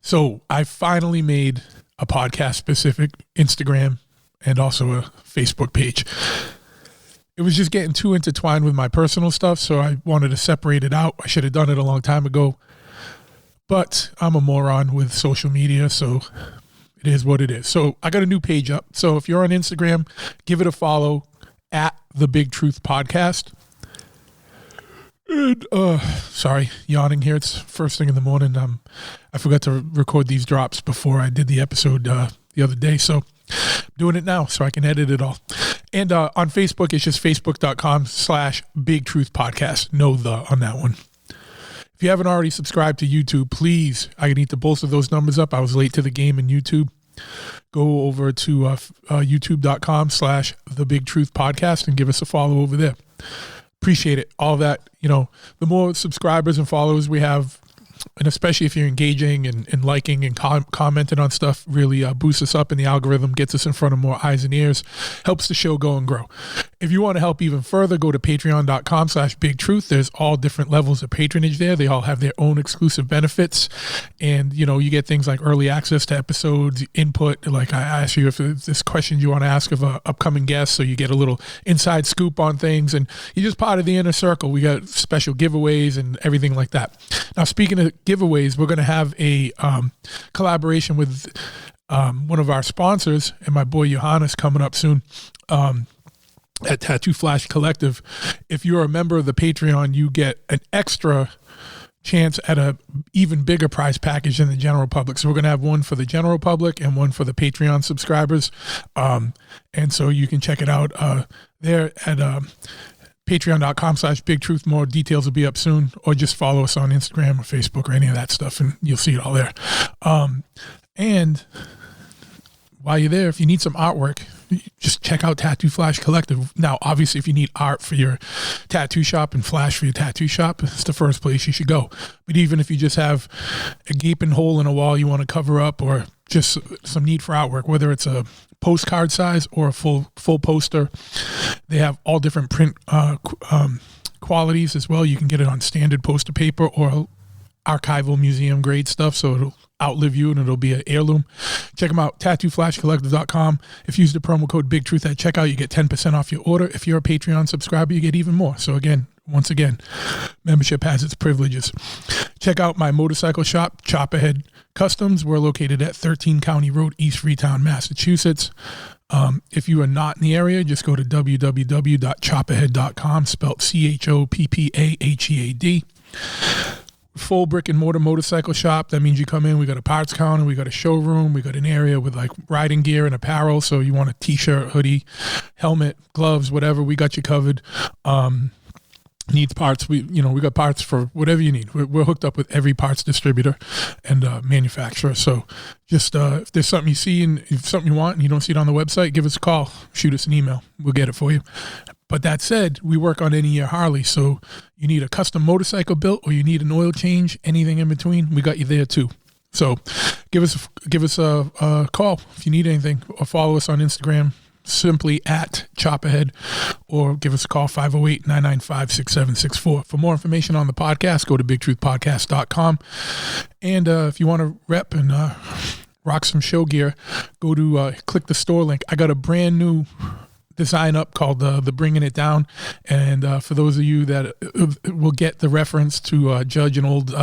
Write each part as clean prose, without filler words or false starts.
So I finally made a podcast-specific Instagram and also a Facebook page. It was just getting too intertwined with my personal stuff, so I wanted to separate it out. I should have done it a long time ago, but I'm a moron with social media, so it is what it is. So I got a new page up. So if you're on Instagram, give it a follow at The Big Truth Podcast. And, sorry, yawning here. It's first thing in the morning. I forgot to record these drops before I did the episode the other day, so I'm doing it now so I can edit it all. And on Facebook, it's just facebook.com/Big Truth Podcast. No the on that one. If you haven't already subscribed to YouTube, please, I need to bolster those numbers up. I was late to the game in YouTube. Go over to youtube.com/The Big Truth Podcast and give us a follow over there. Appreciate it. All that, the more subscribers and followers we have, and especially if you're engaging and liking and commenting on stuff, really boosts us up in the algorithm, gets us in front of more eyes and ears, helps the show go and grow. If you want to help even further, go to patreon.com/Big Truth. There's all different levels of patronage there. They all have their own exclusive benefits. And, you get things like early access to episodes, input. Like I ask you if there's questions you want to ask of an upcoming guest, so you get a little inside scoop on things. And you're just part of the inner circle. We got special giveaways and everything like that. Now, speaking of giveaways, we're going to have a collaboration with one of our sponsors and my boy Johannes coming up soon at Tattoo Flash Collective. If you're a member of the Patreon, you get an extra chance at a even bigger prize package than the general public. So we're going to have one for the general public and one for the Patreon subscribers. And so you can check it out there at patreon.com/Big Truth. More details will be up soon, or just follow us on Instagram or Facebook or any of that stuff, and you'll see it all there. And while you're there, if you need some artwork, just check out Tattoo Flash Collective. Now, obviously, if you need art for your tattoo shop and flash for your tattoo shop, it's the first place you should go. But even if you just have a gaping hole in a wall you want to cover up, or just some need for artwork, whether it's a postcard size or a full poster, they have all different print qualities as well. You can get it on standard poster paper or archival museum grade stuff, so it'll outlive you and it'll be an heirloom. Check them out, tattooflashcollective.com. If you use the promo code BigTruth at checkout, you get 10% off your order. If you're a Patreon subscriber, you get even more. So once again, membership has its privileges. Check out my motorcycle shop, Chopperhead Customs. We're located at 13 County Road, East Freetown, Massachusetts. If you are not in the area, just go to www.chopperhead.com, spelled CHOPPAHEAD. Full brick and mortar motorcycle shop. That means you come in, we got a parts counter, we got a showroom, we got an area with like riding gear and apparel. So you want a t-shirt, hoodie, helmet, gloves, whatever, we got you covered. Needs parts, we got parts for whatever you need. We're hooked up with every parts distributor and manufacturer. So just if there's something you see and if something you want and you don't see it on the website, give us a call, shoot us an email, we'll get it for you. But that said, we work on any year Harley, so you need a custom motorcycle built or you need an oil change, anything in between, we got you there too. So give us a call if you need anything, or follow us on Instagram, simply at Chopperhead, or give us a call, 508-995-6764. For more information on the podcast, go to bigtruthpodcast.com. And if you want to rep and rock some show gear, go to click the store link. I got a brand new design up called the Bringing It Down, and for those of you that will get the reference to Judge, an old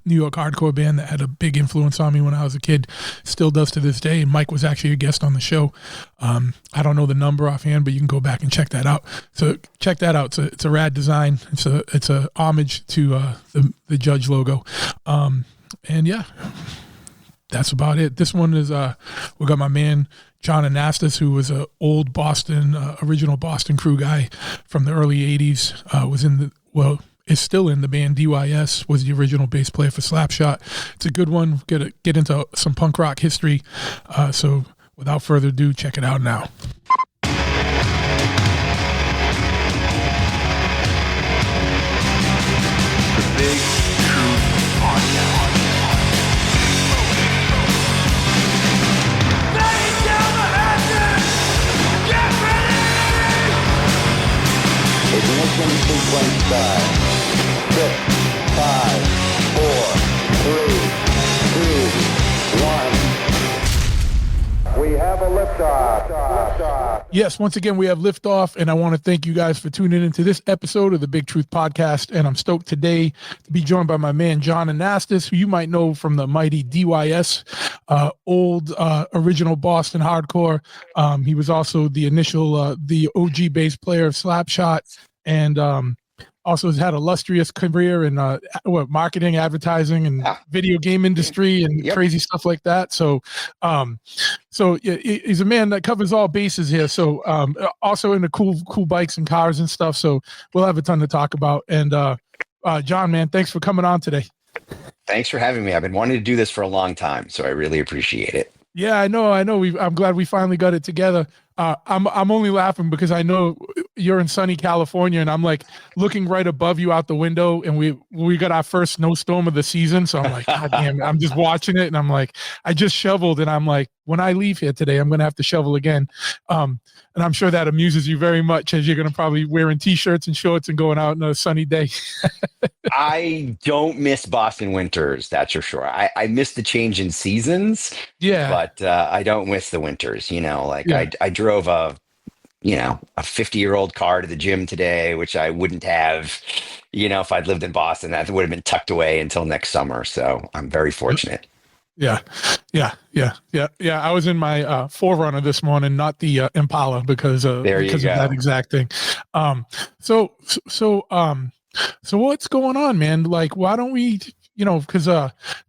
New York hardcore band that had a big influence on me when I was a kid, still does to this day, and Mike was actually a guest on the show. I don't know the number offhand, but you can go back and check that out. So check that out. It's a rad design. It's a homage to the Judge logo, and yeah, that's about it. This one is we got my man Jon Anastas, who was an old Boston, original Boston crew guy from the early 80s, is still in the band DYS, was the original bass player for Slapshot. It's a good one. Get into some punk rock history. So without further ado, check it out now. The Big Truth Podcast. Ignition sequence start. 6, 5, 4, 3, 2, Yes, once again, we have liftoff, and I want to thank you guys for tuning into this episode of the Big Truth Podcast. And I'm stoked today to be joined by my man, Jon Anastas, who you might know from the mighty DYS, old original Boston hardcore. He was also the initial, the OG bass player of Slapshot, and also has had a illustrious career in marketing, advertising, and video game industry and crazy stuff like that. So, he's a man that covers all bases here. So, also into cool bikes and cars and stuff. So we'll have a ton to talk about. And Jon, man, thanks for coming on today. Thanks for having me. I've been wanting to do this for a long time, so I really appreciate it. Yeah, I know. I'm glad we finally got it together. I'm only laughing because I know you're in sunny California, and I'm like looking right above you out the window, and we got our first snowstorm of the season. So I'm like, God damn it. I'm just watching it, and I'm like, I just shoveled, and I'm like, when I leave here today, I'm gonna have to shovel again. And I'm sure that amuses you very much, as you're gonna probably wearing t-shirts and shorts and going out on a sunny day. I don't miss Boston winters, that's for sure. I miss the change in seasons, but I don't miss the winters. I drove a 50-year-old car to the gym today, which I wouldn't have, if I'd lived in Boston. That would have been tucked away until next summer. So I'm very fortunate. Yeah. I was in my 4Runner this morning, not the Impala, because of that exact thing. So what's going on, man? Like, why don't we, because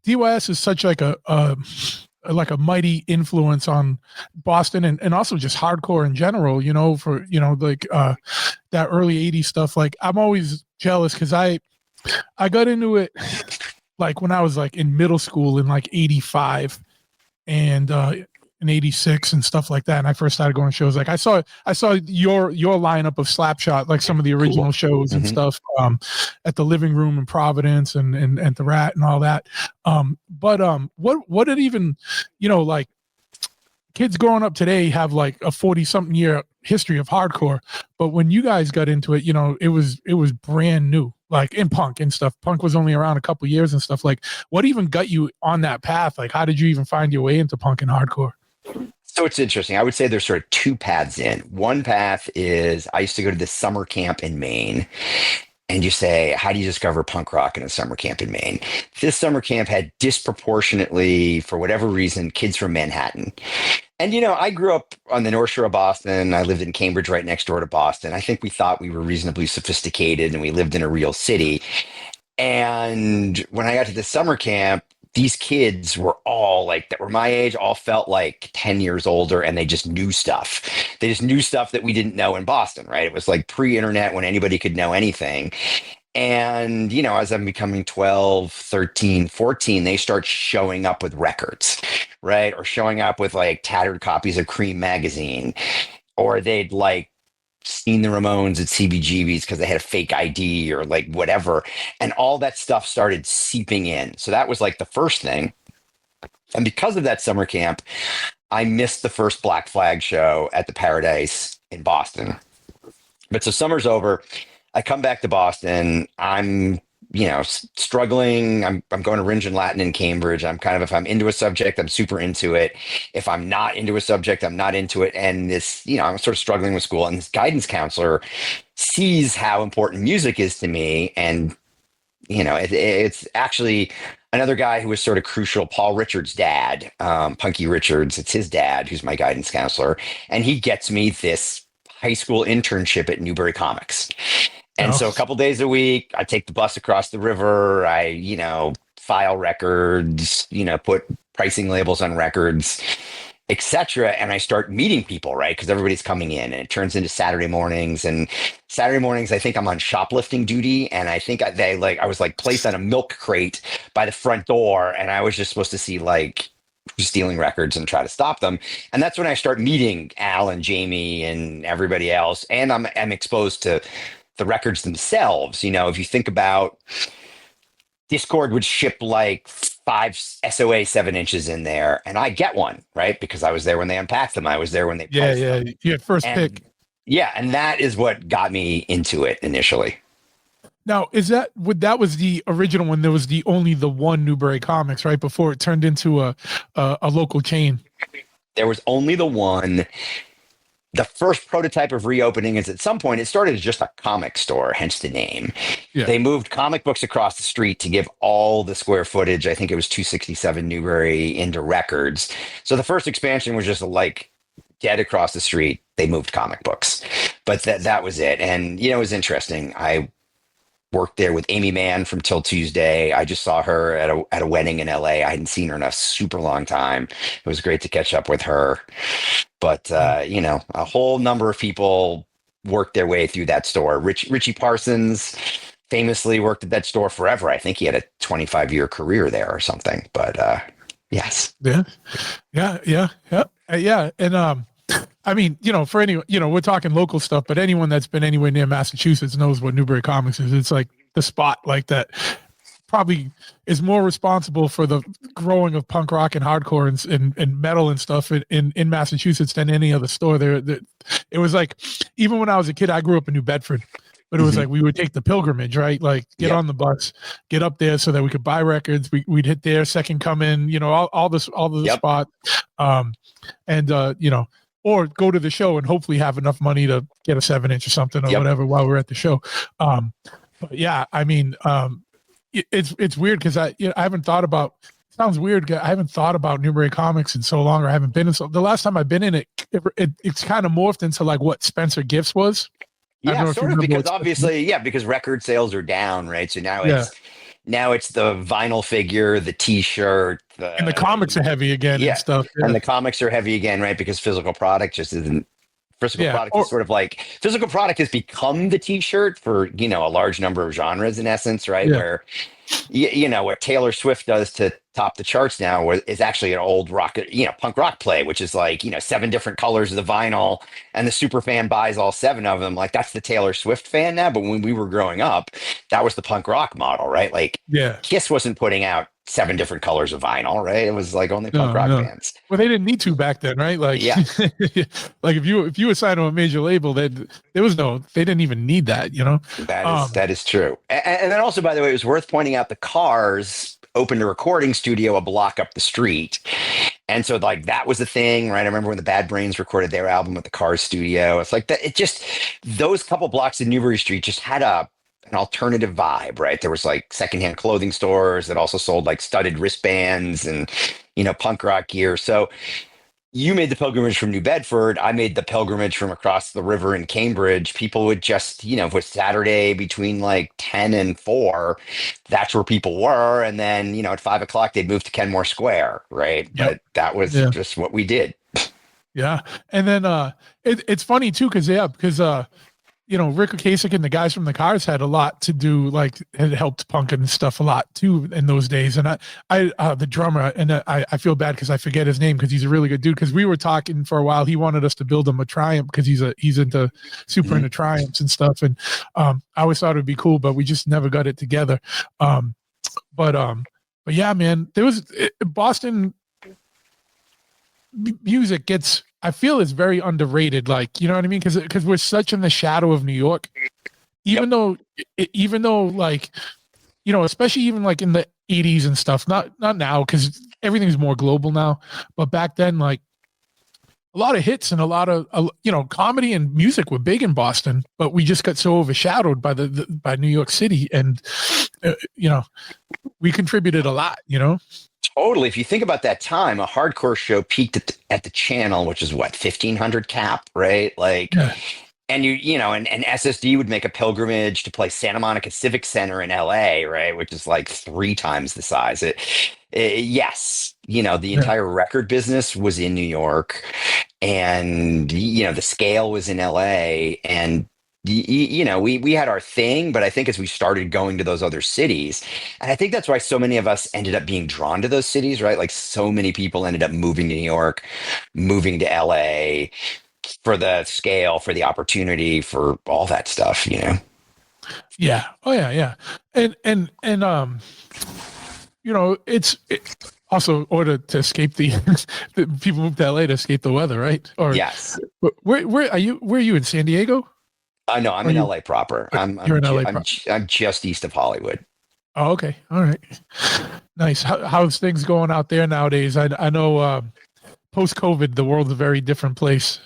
DYS is such like a mighty influence on Boston and also just hardcore in general, for that early 80s stuff. Like, I'm always jealous because I got into it like when I was like in middle school in like 85 and in 86 and stuff like that. And I first started going to shows. Like I saw your lineup of Slapshot, like some of the original shows and stuff at the Living Room in Providence and the Rat and all that. What did even, like kids growing up today have like a 40-something year history of hardcore. But when you guys got into it, it was brand new. Like in punk and stuff. Punk was only around a couple years and stuff. Like, what even got you on that path? Like, how did you even find your way into punk and hardcore? So it's interesting. I would say there's sort of two paths in. One path is I used to go to this summer camp in Maine. And you say, how do you discover punk rock in a summer camp in Maine? This summer camp had disproportionately, for whatever reason, kids from Manhattan. And, I grew up on the North Shore of Boston. I lived in Cambridge right next door to Boston. I think we thought we were reasonably sophisticated and we lived in a real city. And when I got to the summer camp, these kids were all like, that were my age, all felt like 10 years older, and they just knew stuff. They just knew stuff that we didn't know in Boston, right? It was like pre-internet when anybody could know anything. And, as I'm becoming 12, 13, 14, they start showing up with records, right? Or showing up with like tattered copies of Cream magazine, or they'd like seen the Ramones at CBGB's because they had a fake ID or like whatever. And all that stuff started seeping in. So that was like the first thing. And because of that summer camp, I missed the first Black Flag show at the Paradise in Boston. But so summer's over. I come back to Boston. I'm, struggling. I'm going to Ringe and Latin in Cambridge. I'm kind of, if I'm into a subject, I'm super into it. If I'm not into a subject, I'm not into it. And this, I'm sort of struggling with school. And this guidance counselor sees how important music is to me. And, it's actually another guy who was sort of crucial, Paul Richards' dad, Punky Richards. It's his dad who's my guidance counselor. And he gets me this high school internship at Newbury Comics. And so a couple days a week, I take the bus across the river. I, file records, put pricing labels on records, etc. And I start meeting people, right? Because everybody's coming in, and it turns into Saturday mornings. And Saturday mornings, I think I'm on shoplifting duty. And I think I was like placed on a milk crate by the front door, and I was just supposed to see like stealing records and try to stop them. And that's when I start meeting Al and Jamie and everybody else. And I'm exposed to the records themselves. If you think about, Discord would ship like 5 SOA 7 inches in there, and I get one, right? Because I was there when they unpacked them. I was there when they priced them. You had first pick. Yeah, and that is what got me into it initially. Now, that was the original one? There was only the one Newbury Comics, right? Before it turned into a local chain. There was only the one. the first prototype of reopening is at some point it started as just a comic store, hence the name. Yeah. They moved comic books across the street to give all the square footage, I think it was 267 Newbury, into records. So the first expansion was just like dead across the street. They moved comic books, but that was it. And it was interesting. I worked there with Amy Mann from Till Tuesday. I just saw her at a wedding in LA. I hadn't seen her in a super long time. It was great to catch up with her. But a whole number of people worked their way through that store. Richie Parsons famously worked at that store forever. I think he had a 25-year career there or something. But yes. Yeah. And I mean, for any, we're talking local stuff, but anyone that's been anywhere near Massachusetts knows what Newbury Comics is. It's like the spot like that probably is more responsible for the growing of punk rock and hardcore and metal and stuff in Massachusetts than any other store there. It was like, even when I was a kid, I grew up in New Bedford, but it was like, we would take the pilgrimage, right? Like get on the bus, get up there so that we could buy records. We'd hit there, Second Coming, all the spot. Or go to the show and hopefully have enough money to get a 7-inch or something or whatever while we're at the show. But yeah, I mean, it's weird because I haven't thought about. It sounds weird. I haven't thought about Newbury Comics in so long, or I haven't been in. So the last time I've been in it's kind of morphed into like what Spencer Gifts was. Yeah, sort of, because obviously, because record sales are down, right? So now it's the vinyl figure, the T-shirt, and the comics are heavy again and stuff. Yeah. And the comics are heavy again, right? Because physical product just isn't. Physical product is sort of like physical product has become the T-shirt for a large number of genres in essence, right? Where what Taylor Swift does to top the charts now is actually an old rock, punk rock play, which is like 7 different colors of the vinyl, and the super fan buys all 7 of them. Like that's the Taylor Swift fan now. But when we were growing up, that was the punk rock model, right? Like Kiss wasn't putting out 7 different colors of vinyl, right? It was like only punk rock fans. Well, they didn't need to back then, right? Like, like if you were signed to a major label, they didn't even need that, That is true. And then also, by the way, it was worth pointing out the Cars opened a recording studio a block up the street. And so like that was the thing, right? I remember when the Bad Brains recorded their album at the Cars studio. It's like that. It just, those couple blocks in Newbury Street just had an alternative vibe, right? There was like secondhand clothing stores that also sold like studded wristbands and, punk rock gear. So you made the pilgrimage from New Bedford. I made the pilgrimage from across the river in Cambridge. People would just, if it was Saturday between like 10 and 4, that's where people were. And then, at 5 o'clock, they'd move to Kenmore Square, right? Yep. But that was just what we did. Yeah. And then it's funny too, because Rick Ocasek and the guys from the Cars had a lot to do, had helped punk and stuff a lot too in those days. And I the drummer, and I feel bad because I forget his name because he's a really good dude. Because we were talking for a while, he wanted us to build him a Triumph because he's into into Triumphs and stuff. And I always thought it'd be cool, but we just never got it together. But yeah, man, there was Boston music I feel it's very underrated. Like, you know what I mean? Because we're such in the shadow of New York, even though like, especially even like in the 80s and stuff, not now, because everything's more global now, but back then, like a lot of hits and a lot of, comedy and music were big in Boston, but we just got so overshadowed by New York City. And, we contributed a lot, Totally. If you think about that time, a hardcore show peaked at the Channel, which is what, 1,500 cap, right? Like, and and SSD would make a pilgrimage to play Santa Monica Civic Center in LA, right? Which is like 3 times the size. Yes, the entire record business was in New York, and the scale was in LA, and we had our thing, but I think as we started going to those other cities, and I think that's why so many of us ended up being drawn to those cities, right? Like so many people ended up moving to New York, moving to LA for the scale, for the opportunity, for all that stuff, Yeah. Oh yeah. And it's also order to escape the people move to LA to escape the weather, right? Or yes. Where are you? Where are you in San Diego? No, I'm in LA proper. You're in LA proper. I'm just east of Hollywood. Oh, okay. All right. Nice. How's things going out there nowadays? I know post-COVID, the world's a very different place.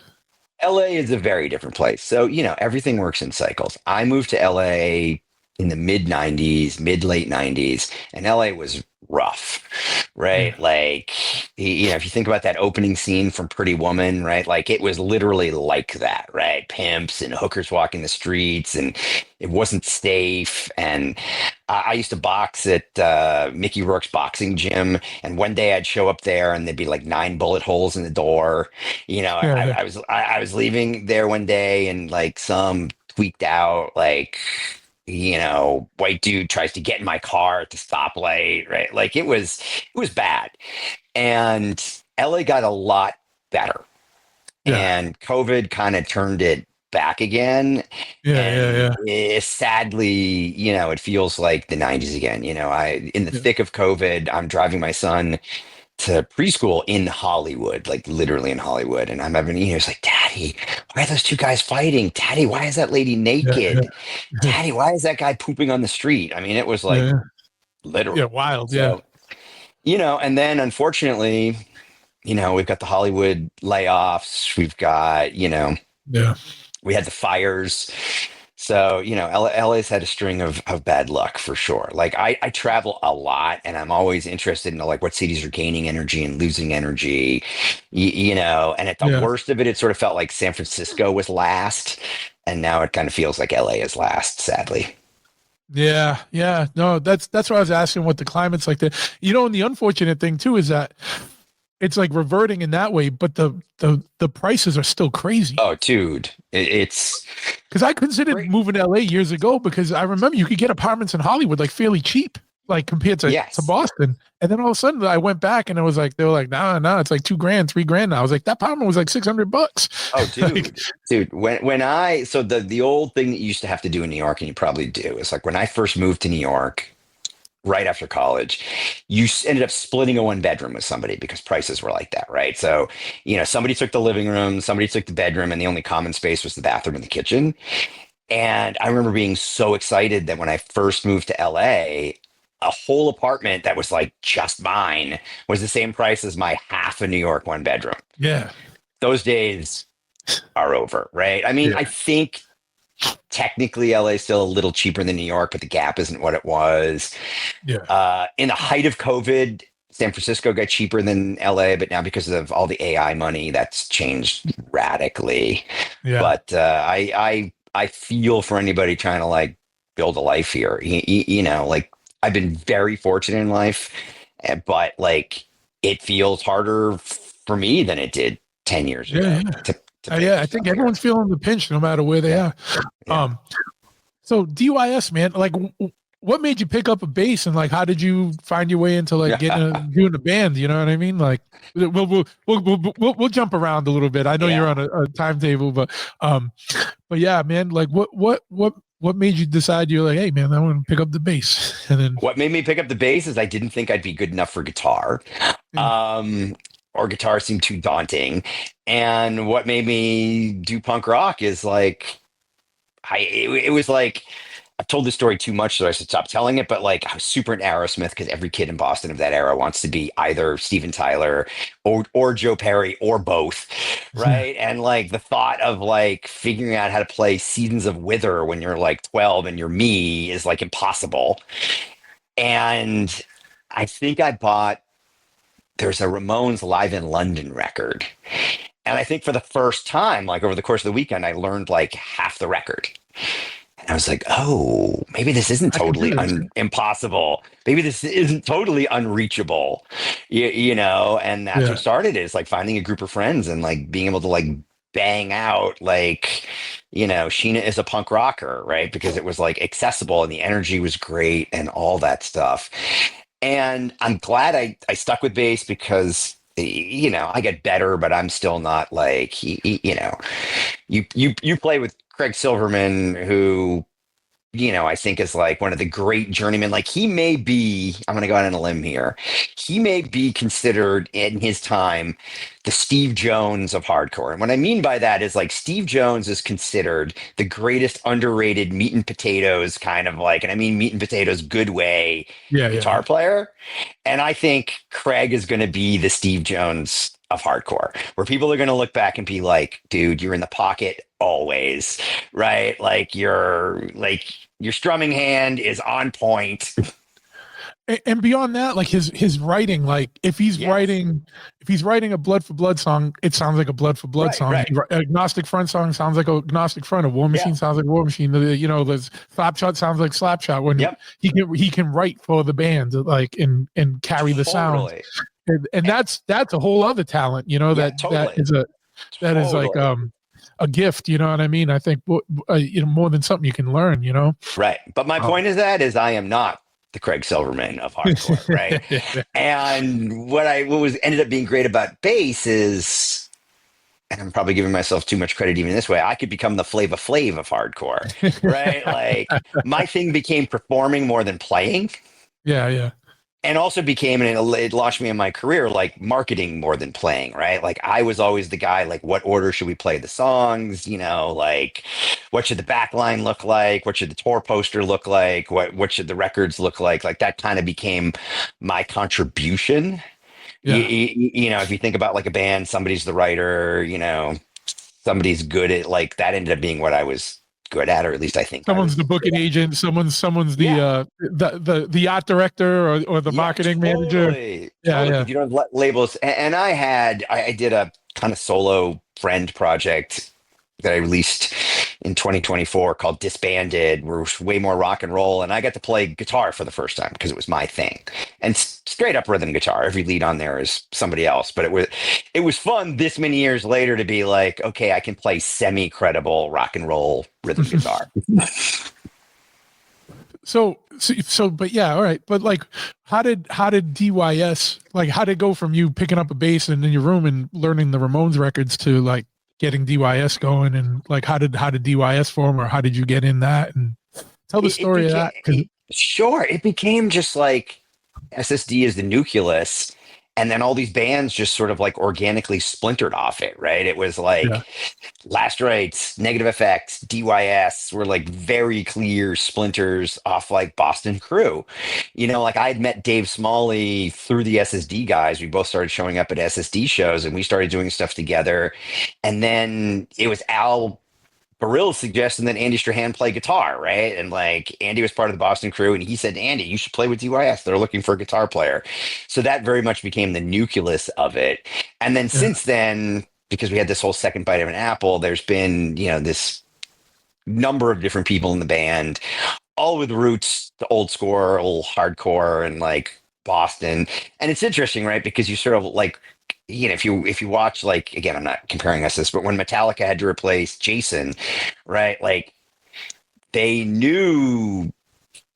LA is a very different place. So, everything works in cycles. I moved to LA in the mid 90s, mid late 90s, and LA was rough, Yeah. right? Like, if you think about that opening scene from Pretty Woman, right? Like, it was literally like that, right? Pimps and hookers walking the streets, and it wasn't safe. And I used to box at Mickey Rourke's boxing gym, and one day I'd show up there, and there'd be like 9 bullet holes in the door. Yeah. Yeah. I was leaving there one day, and like some tweaked out white dude tries to get in my car at the stoplight, right? Like it was bad. And LA got a lot better. Yeah. And COVID kind of turned it back again. Yeah. Yeah. And Yeah. sadly, it feels like the 90s again. In the Yeah. thick of COVID, I'm driving my son to preschool in Hollywood, like literally in Hollywood. And I'm having, it's like, Daddy, why are those two guys fighting? Daddy, why is that lady Yeah. naked? Yeah. Daddy, why is that guy pooping on the street? I mean, it was like Yeah. literal. Yeah. Wild. Yeah. So, and then unfortunately, we've got the Hollywood layoffs. We've got, Yeah. we had the fires. So, LA's had a string of bad luck for sure. Like I travel a lot and I'm always interested in like what cities are gaining energy and losing energy, and at the Yeah. worst of it, it sort of felt like San Francisco was last. And now it kind of feels like LA is last, sadly. Yeah, yeah. No, that's why I was asking what the climate's like there. And the unfortunate thing too is that it's like reverting in that way, but the prices are still crazy. Oh, dude, it's Because I considered great. moving to LA years ago because I remember you could get apartments in Hollywood like fairly cheap, like compared to Yes. Boston. And then all of a sudden I went back and it was like they were like, nah, it's like $2,000, $3,000 now. I was like, that apartment was like $600. Oh, dude, Like, dude. So the old thing that you used to have to do in New York, and you probably do, is like when I first moved to New York, right after college, ended up splitting a 1 bedroom with somebody because prices were like that, right? So, somebody took the living room, somebody took the bedroom, and the only common space was the bathroom and the kitchen. And I remember being so excited that when I first moved to LA, a whole apartment that was like just mine was the same price as my half a New York 1 bedroom. yeah, Those days are over, right? I mean, yeah, I think technically LA is still a little cheaper than New York, but the gap isn't what it was. yeah, In the height of COVID, San Francisco got cheaper than LA, but now because of all the AI money, that's changed radically. yeah, But I feel for anybody trying to like build a life here. Like I've been very fortunate in life, but like it feels harder for me than it did 10 years ago. yeah, yeah. I think everyone's feeling the pinch no matter where they are. Yeah. So DYS, man, like what made you pick up a bass and like how did you find your way into like doing a band? You know what I mean? Like we'll jump around a little bit. I know you're on a timetable, but yeah, man, like what made you decide you're like, hey man, I want to pick up the bass? And then What made me pick up the bass is I didn't think I'd be good enough for guitar. Or guitar seemed too daunting. And what made me do punk rock is like it was like I've told this story too much, so I should stop telling it. But like, I was super into Aerosmith because every kid in Boston of that era wants to be either Steven Tyler or Joe Perry or both, right? And like the thought of like figuring out how to play Seasons of Wither when you're like 12 and you're me is like impossible. And I think there's a Ramones Live in London record. And I think for the first time, like over the course of the weekend, I learned like half the record. And I was like, oh, maybe this isn't totally impossible. Maybe this isn't totally unreachable, and that's what started it. It's like finding a group of friends and like being able to like bang out like, Sheena is a punk rocker, right? Because it was like accessible and the energy was great and all that stuff. And I'm glad I stuck with bass because I get better, but I'm still not like, you play with Craig Silverman, who, I think is like one of the great journeymen. Like he may be, I'm going to go out on a limb here. He may be considered in his time the Steve Jones of hardcore. And what I mean by that is like Steve Jones is considered the greatest underrated meat and potatoes kind of like, and I mean meat and potatoes good way guitar player. And I think Craig is going to be the Steve Jones of hardcore, where people are going to look back and be like, dude, you're in the pocket always, right? Your strumming hand is on point. And beyond that, like his writing, like if he's writing a Blood for Blood song, it sounds like a Blood for Blood song. Right. Agnostic Front song sounds like a Agnostic Front. A War Machine sounds like War Machine. The Slapshot sounds like Slapshot. When he can write for the band, like and carry the sound. And that's a whole other talent, that is like a gift, you know what I mean? I think more than something you can learn, Right. But my point is I am not the Craig Silverman of hardcore, right? And what ended up being great about bass is, and I'm probably giving myself too much credit even this way, I could become the Flava Flav of hardcore, right? Like my thing became performing more than playing. Yeah. And also became, and it launched me in my career, like marketing more than playing, right? Like I was always the guy, like what order should we play the songs? Like what should the back line look like? What should the tour poster look like? What should the records look like? Like that kind of became my contribution. Yeah. If you think about like a band, somebody's the writer, somebody's good at, like that ended up being what I was good at, or at least I think someone's the booking agent, someo's the art director or the marketing manager. Yeah. You don't have labels. And I did a kind of solo friend project that I released in 2024 called Disbanded, where it was way more rock and roll, and I got to play guitar for the first time because it was my thing, and straight up rhythm guitar. Every lead on there is somebody else, but it was fun this many years later to be like, okay, I can play semi-credible rock and roll rhythm guitar. But yeah, all right. But like, how did DYS, like, how did it go from you picking up a bass in your room and learning the Ramones records to like getting DYS going, and like how did DYS form, or how did you get in that, and tell the story of that? Sure. It became just like SSD is the nucleus, and then all these bands just sort of like organically splintered off it, right? It was like Last Rites, Negative Effects, DYS were like very clear splinters off like Boston Crew. Like I had met Dave Smalley through the SSD guys. We both started showing up at SSD shows and we started doing stuff together. And then it was Al Barill's suggestion that Andy Strahan play guitar, right? And like Andy was part of the Boston Crew, and he said to Andy, you should play with DYS. They're looking for a guitar player. So that very much became the nucleus of it. And then since then, because we had this whole second bite of an apple, there's been, this number of different people in the band, all with roots to old school, hardcore, and like Boston. And it's interesting, right? Because you sort of like, if you watch, like, again, I'm not comparing us this, but when Metallica had to replace Jason, right? Like they knew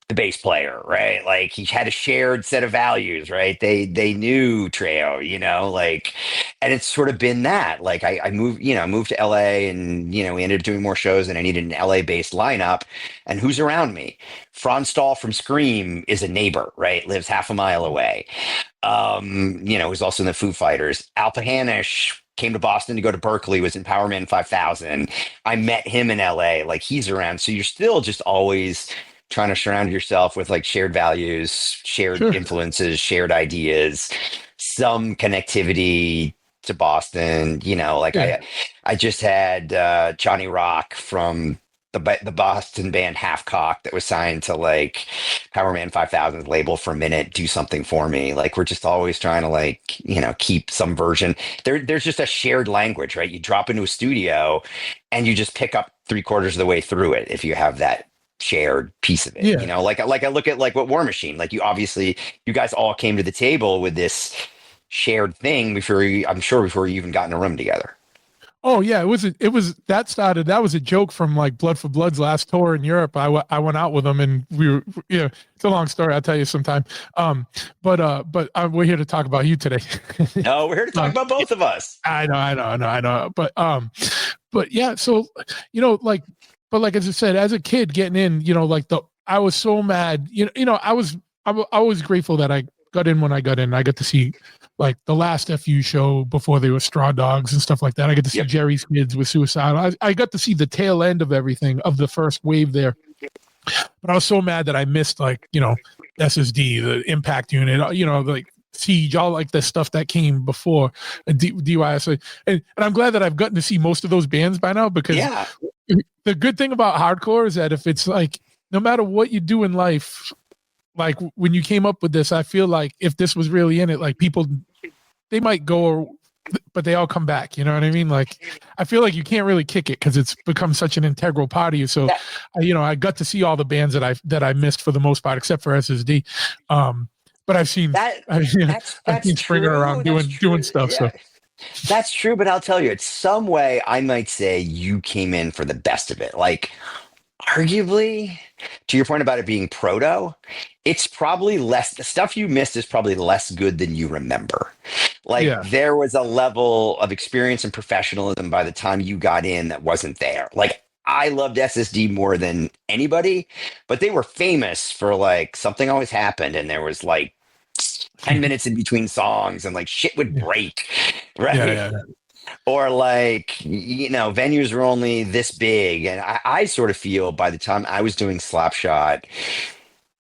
the bass player, right? Like he had a shared set of values, right? They knew Trejo, like, and it's sort of been that. Like I moved to LA, and we ended up doing more shows, and I needed an LA based lineup. And who's around me? Franz Stahl from Scream is a neighbor, right? Lives half a mile away. Who's also in the Foo Fighters. Al Pahanish came to Boston to go to Berkeley, was in Power Man 5000. I met him in LA, like he's around. So you're still just always trying to surround yourself with like shared values, shared influences, shared ideas, some connectivity to Boston. I just had Johnny Rock from the Boston band Half Cock that was signed to like Power Man 5000's label for a minute, do something for me. Like we're just always trying to like, keep some version. There's just a shared language, right? You drop into a studio and you just pick up 3/4 of the way through it if you have that shared piece of it. Like I look at like what War Machine, like you guys all came to the table with this shared thing before you even got in a room together. Oh yeah, that was a joke from like Blood for Blood's last tour in Europe. I went out with them, and we were, it's a long story. I'll tell you sometime. But we're here to talk about you today. No, we're here to talk about both of us. I know. But yeah, so like as I said, as a kid getting in, I was so mad. I was grateful that I got in when I got in. I got to see like the last FU show before they were Straw Dogs and stuff like that. I got to see Jerry's Kids with Suicidal. I got to see the tail end of everything, of the first wave there. But I was so mad that I missed the SSD, the impact unit, like Siege, all like the stuff that came before DYS. And I'm glad that I've gotten to see most of those bands by now, because Yeah. the good thing about hardcore is that if it's like, no matter what you do in life, like when you came up with this, I feel like if this was really in it, like people, they might go, but they all come back. You know what I mean? Like, I feel like you can't really kick it because it's become such an integral part of you. So, I got to see all the bands that I missed for the most part, except for SSD. But I've seen I've seen Springer around doing stuff. Yeah. So That's true, but I'll tell you, it's some way I might say you came in for the best of it. Like, arguably, to your point about it being proto, it's probably less, the stuff you missed is probably less good than you remember. Like, yeah, there was a level of experience and professionalism by the time you got in that wasn't there. Like, I loved SSD more than anybody, but they were famous for like something always happened and there was like 10 minutes in between songs and like shit would break, right? yeah. Or like, venues were only this big. And I sort of feel by the time I was doing Slapshot,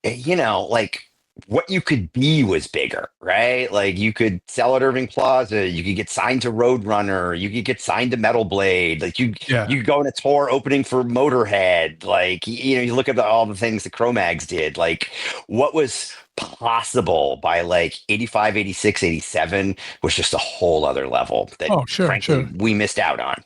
like what you could be was bigger, right? Like you could sell at Irving Plaza, you could get signed to Roadrunner, you could get signed to Metal Blade, like you could go on a tour opening for Motorhead, like you look at all the things that Cro-Mags did, like what was possible by like 85, 86, 87 was just a whole other level that frankly we missed out on.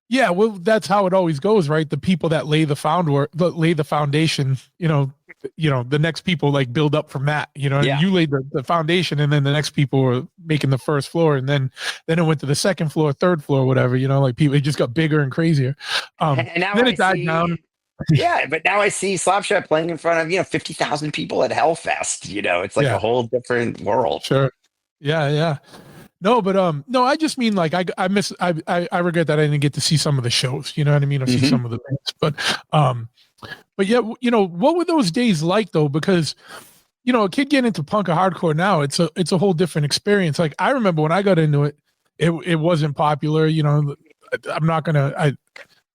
Yeah, well, that's how it always goes, right? The people that lay the foundation, the next people like build up from that, and you laid the foundation and then the next people were making the first floor and then it went to the second floor, third floor, whatever, like people, it just got bigger and crazier. And now then it died down. Yeah, but now I see Slapshot playing in front of 50,000 people at Hellfest. It's like a whole different world. Sure. Yeah. No, but no, I just mean like I regret that I didn't get to see some of the shows. You know what I mean? Or see some of the bands. But yeah, what were those days like though? Because a kid getting into punk or hardcore now, it's a whole different experience. Like I remember when I got into it, it wasn't popular. I'm not gonna.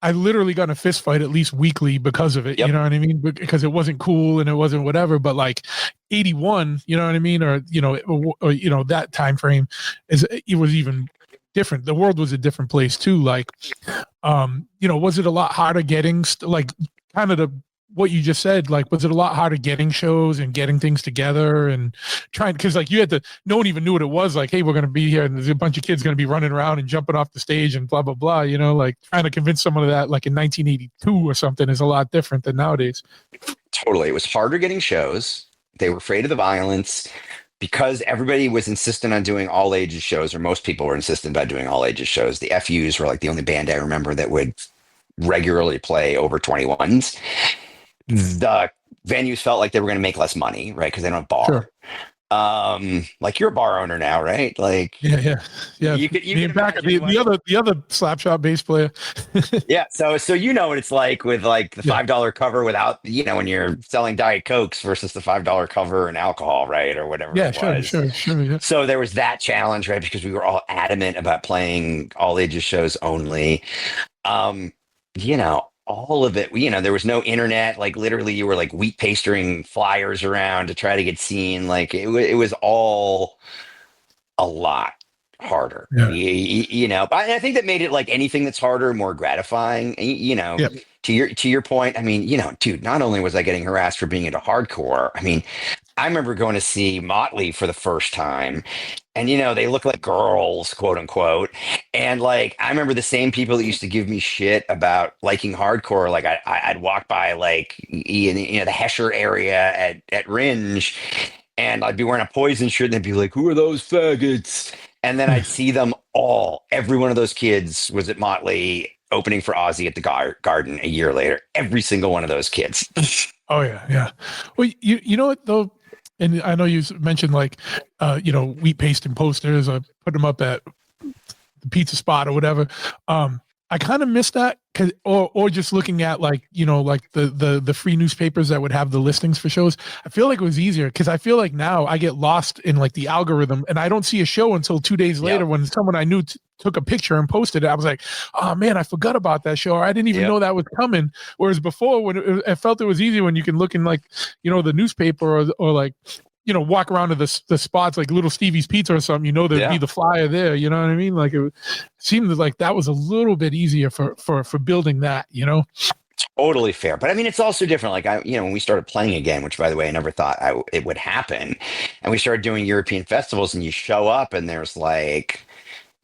I literally got in a fist fight at least weekly because of it. Yep. You know what I mean? Because it wasn't cool and it wasn't whatever. But like 81, you know what I mean? Or that time frame it was even different. The world was a different place too. Like, was it a lot harder getting like kind of what you just said? Like, was it a lot harder getting shows and getting things together and trying? Because like you had to, no one even knew what it was. Like, hey, we're going to be here and there's a bunch of kids going to be running around and jumping off the stage and blah, blah, blah. Like trying to convince someone of that, like in 1982 or something, is a lot different than nowadays. Totally. It was harder getting shows. They were afraid of the violence because everybody was insistent on doing all ages shows, or most people were insistent about doing all ages shows. The FUs were like the only band I remember that would regularly play over 21s. The venues felt like they were going to make less money, right? Because they don't have bar. Sure. Like you're a bar owner now, right? Like yeah. You could back the other Slapshot bass player. Yeah, so what it's like with like the $5 cover without when you're selling Diet Cokes versus the $5 cover and alcohol, right, or whatever. Yeah, sure. Yeah. So there was that challenge, right? Because we were all adamant about playing all ages shows only. All of it, there was no internet. Like literally you were like wheat pastering flyers around to try to get seen. Like it was all a lot harder, but I think that made it like anything that's harder, more gratifying, to your point. I mean, dude, not only was I getting harassed for being into hardcore, I mean, I remember going to see Motley for the first time and, they look like girls, quote unquote. And like, I remember the same people that used to give me shit about liking hardcore. Like I'd walk by like, the Hesher area at Ringe and I'd be wearing a Poison shirt and they'd be like, who are those faggots? And then I'd see them all. Every one of those kids was at Motley opening for Ozzy at the Garden a year later. Every single one of those kids. Oh yeah. Well, you know what though? And I know you mentioned like, wheat pasting posters. I put them up at the pizza spot or whatever. I kind of miss that, or just looking at like, like the free newspapers that would have the listings for shows. I feel like it was easier because I feel like now I get lost in like the algorithm and I don't see a show until 2 days later when someone I knew took a picture and posted it. I was like, oh man, I forgot about that show. Or I didn't even know that was coming. Whereas before, when I felt it was easy when you can look in like, the newspaper or like, walk around to the spots like Little Stevie's Pizza or something, there'd be the flyer there. You know what I mean? Like it seemed like that was a little bit easier for building that, Totally fair. But I mean, it's also different. Like when we started playing again, which by the way, I never thought it would happen. And we started doing European festivals and you show up and there's like,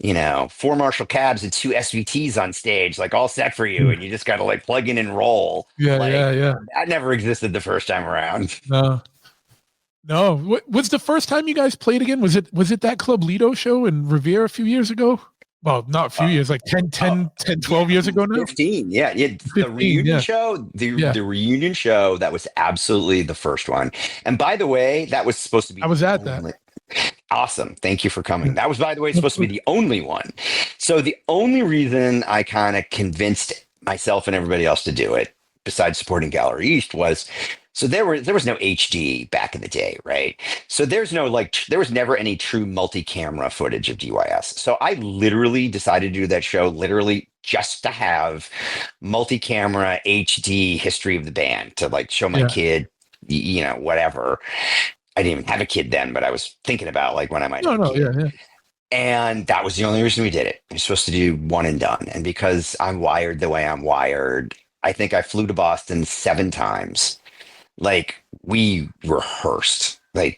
4 Marshall cabs and 2 SVTs on stage, like all set for you. And you just got to like plug in and roll. Yeah. That never existed the first time around. No. What was the first time you guys played again? Was it that Club Lido show in Revere a few years ago? Well, not a few years, like 12 years ago now? 15, yeah. The reunion show, the reunion show, that was absolutely the first one. And by the way, that was supposed to be... I was at that. Awesome. Thank you for coming. That was, by the way, supposed to be the only one. So the only reason I kind of convinced myself and everybody else to do it, besides supporting Gallery East, was... So there was no HD back in the day, right? So there was never any true multi-camera footage of DYS. So I literally decided to do that show literally just to have multi-camera HD history of the band to like show my kid, whatever. I didn't even have a kid then, but I was thinking about like when I might have a kid. Yeah. And that was the only reason we did it. We're supposed to do one and done. And because I'm wired the way I'm wired, I think I flew to Boston 7 times. Like we rehearsed. I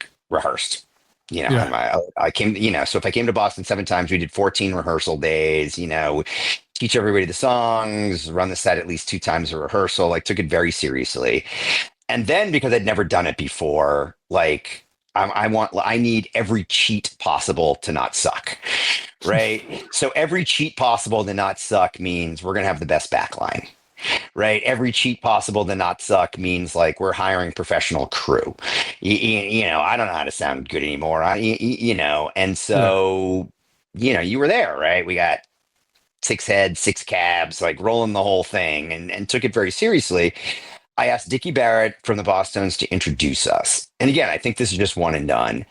came, so if I came to Boston 7 times, we did 14 rehearsal days, teach everybody the songs, run the set at least 2 times a rehearsal, like took it very seriously. And then because I'd never done it before, like I need every cheat possible to not suck. Right. So every cheat possible to not suck means we're going to have the best backline. Right. Every cheat possible to not suck means like we're hiring professional crew. I don't know how to sound good anymore. And so, you were there, right? We got 6 heads, 6 cabs, like rolling the whole thing and took it very seriously. I asked Dickie Barrett from the Bosstones to introduce us. And again, I think this is just one and done.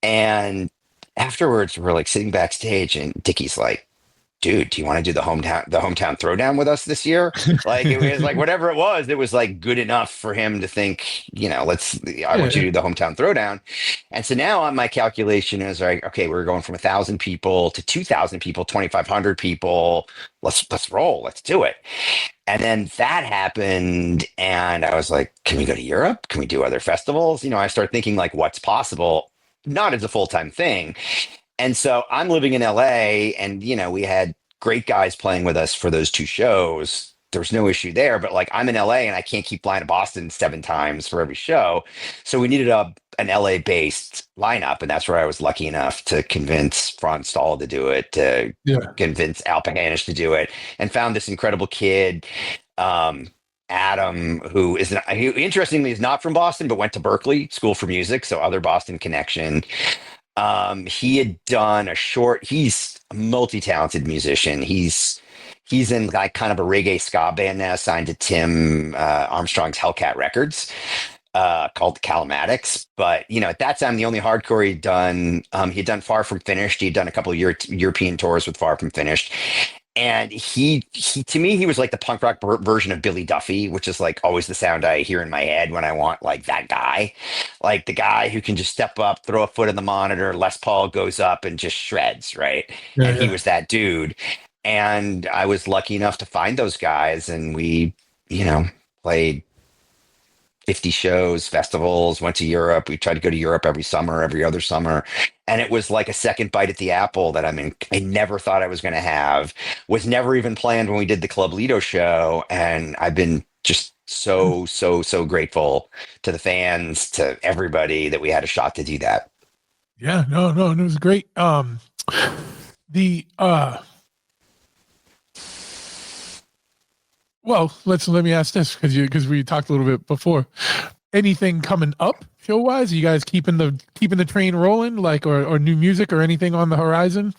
And afterwards, we're like sitting backstage and Dickie's like, dude, do you want to do the hometown throwdown with us this year? Like it was like whatever it was like good enough for him to think, I want you to do the hometown throwdown. And so now on my calculation is like, okay, we're going from 1,000 people to 2,000 people, 2,500 people. Let's roll. Let's do it. And then that happened. And I was like, can we go to Europe? Can we do other festivals? I started thinking like what's possible, not as a full-time thing. And so I'm living in LA and, we had great guys playing with us for those 2 shows. There's no issue there, but like I'm in LA and I can't keep flying to Boston 7 times for every show. So we needed an LA based lineup. And that's where I was lucky enough to convince Franz Stahl to do it, to convince Al Pahanish to do it, and found this incredible kid, Adam, who interestingly is not from Boston, but went to Berklee School for Music. So other Boston connection. He had done he's a multi-talented musician. He's in like kind of a reggae ska band now, signed to Tim Armstrong's Hellcat Records, called Calamatics. But, at that time, the only hardcore he'd done Far From Finished. He'd done a couple of European tours with Far From Finished. And he to me, he was like the punk rock version of Billy Duffy, which is like always the sound I hear in my head when I want like that guy, like the guy who can just step up, throw a foot in the monitor, Les Paul goes up and just shreds. Right. And he was that dude. And I was lucky enough to find those guys. And we, played 50 shows, festivals, went to Europe. We tried to go to Europe every other summer. And it was like a second bite at the apple that I never thought I was going to have, was never even planned when we did the Club Lido show. And I've been just so grateful to the fans, to everybody that we had a shot to do that. Yeah, no, it was great. Well, let me ask this because we talked a little bit before. Anything coming up show wise? Are you guys keeping the train rolling, like or new music or anything on the horizon?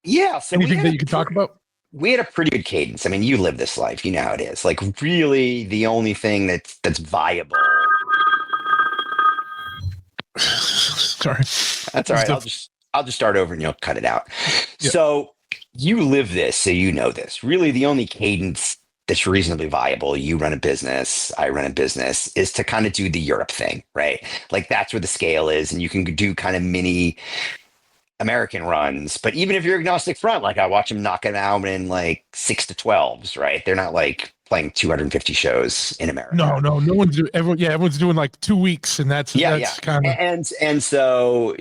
Yeah. So anything that you can talk about? we had a pretty good cadence. I mean, you live this life, you know how it is. Like, really, the only thing that's viable. Sorry. That's all right. I'll just start over and you'll cut it out. Yeah. So you live this, so you know this. Really, the only cadence that's reasonably viable, you run a business, I run a business, is to kind of do the Europe thing, right? Like that's where the scale is, and you can do kind of mini American runs. But even if you're agnostic front, like I watch them knocking out in like 6 to 12s, right? They're not like playing 250 shows in America. No one's doing. Everyone's doing like 2 weeks, and that's kind of. And so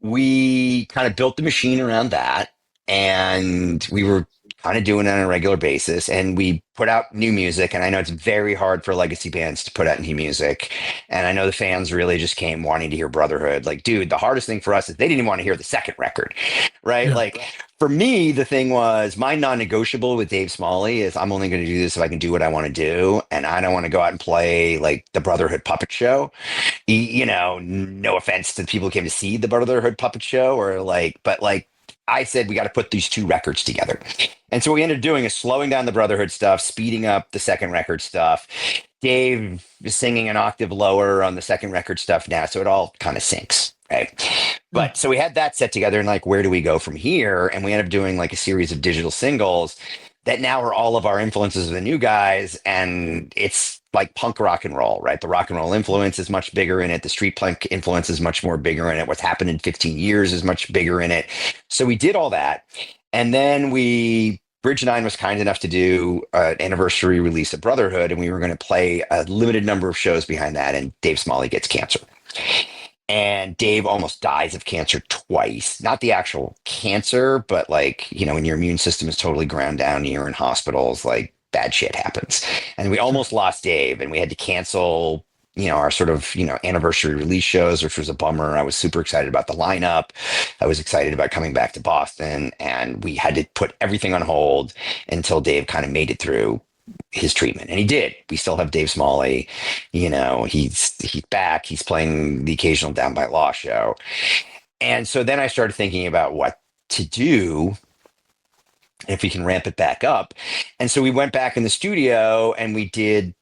we kind of built the machine around that, and we were kind of doing it on a regular basis, and we put out new music. And I know it's very hard for legacy bands to put out new music, and I know the fans really just came wanting to hear Brotherhood. Like, dude, the hardest thing for us is they didn't even want to hear the second record, right? Yeah. Like for me, the thing was my non-negotiable with Dave Smalley is I'm only going to do this if I can do what I want to do, and I don't want to go out and play like the Brotherhood puppet show. No offense to the people who came to see the Brotherhood puppet show, but I said we got to put these two records together. And so what we ended up doing is slowing down the Brotherhood stuff, speeding up the second record stuff. Dave is singing an octave lower on the second record stuff now, so it all kind of syncs, right? But so we had that set together, and like, where do we go from here? And we ended up doing like a series of digital singles that now are all of our influences of the new guys, and it's like punk rock and roll, right? The rock and roll influence is much bigger in it. The street punk influence is much more bigger in it. What's happened in 15 years is much bigger in it. So we did all that. And then Bridge 9 was kind enough to do an anniversary release of Brotherhood, and we were going to play a limited number of shows behind that, and Dave Smalley gets cancer. And Dave almost dies of cancer twice. Not the actual cancer, but like, when your immune system is totally ground down, you're in hospitals, like bad shit happens. And we almost lost Dave, and we had to cancel, our sort of, anniversary release shows, which was a bummer. I was super excited about the lineup. I was excited about coming back to Boston, and we had to put everything on hold until Dave kind of made it through his treatment. And he did. We still have Dave Smalley. He's back. He's playing the occasional Down by Law show. And so then I started thinking about what to do if we can ramp it back up. And so we went back in the studio and we did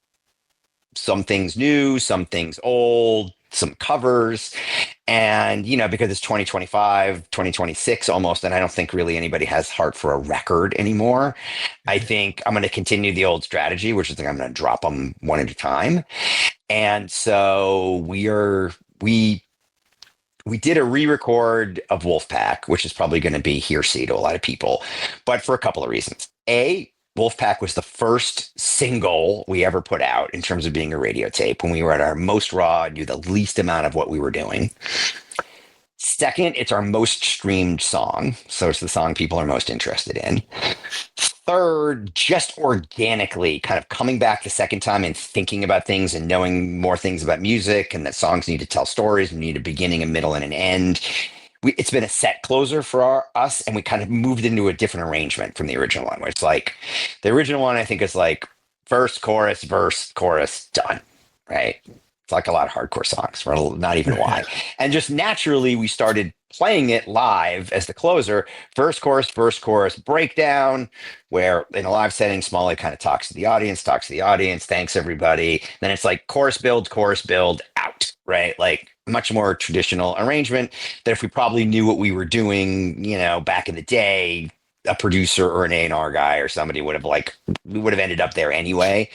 some things new, some things old, some covers. And, because it's 2025, 2026 almost, and I don't think really anybody has heart for a record anymore. I think I'm going to continue the old strategy, which is I'm going to drop them one at a time. And so we did a re-record of Wolfpack, which is probably going to be hearsay to a lot of people, but for a couple of reasons. A, Wolfpack was the first single we ever put out in terms of being a radio tape when we were at our most raw and knew the least amount of what we were doing. Second, it's our most streamed song, so it's the song people are most interested in. Third, just organically kind of coming back the second time and thinking about things and knowing more things about music and that songs need to tell stories and need a beginning, a middle, and an end. It's been a set closer for us, and we kind of moved into a different arrangement from the original one, where it's like the original one, I think, is like verse, chorus, done, right? It's like a lot of hardcore songs, not even why. And just naturally, we started playing it live as the closer, verse, chorus, breakdown, where in a live setting, Smalley kind of talks to the audience, thanks everybody. Then it's like chorus build, out, right? Like much more traditional arrangement that if we probably knew what we were doing, back in the day, a producer or an A&R guy or somebody would have ended up there anyway.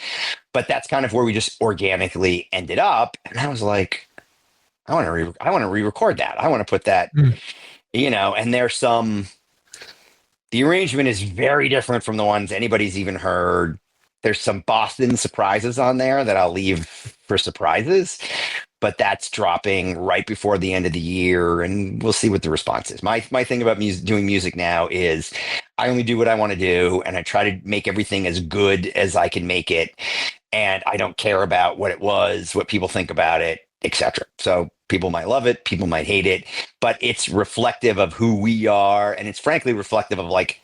But that's kind of where we just organically ended up. And I was like, I want to re-record that. I want to put that, and the arrangement is very different from the ones anybody's even heard. There's some Boston surprises on there that I'll leave for surprises, but that's dropping right before the end of the year, and we'll see what the response is. My thing about doing music now is I only do what I want to do, and I try to make everything as good as I can make it, and I don't care about what it was, what people think about it, etc. So people might love it, people might hate it, but it's reflective of who we are, and it's frankly reflective of like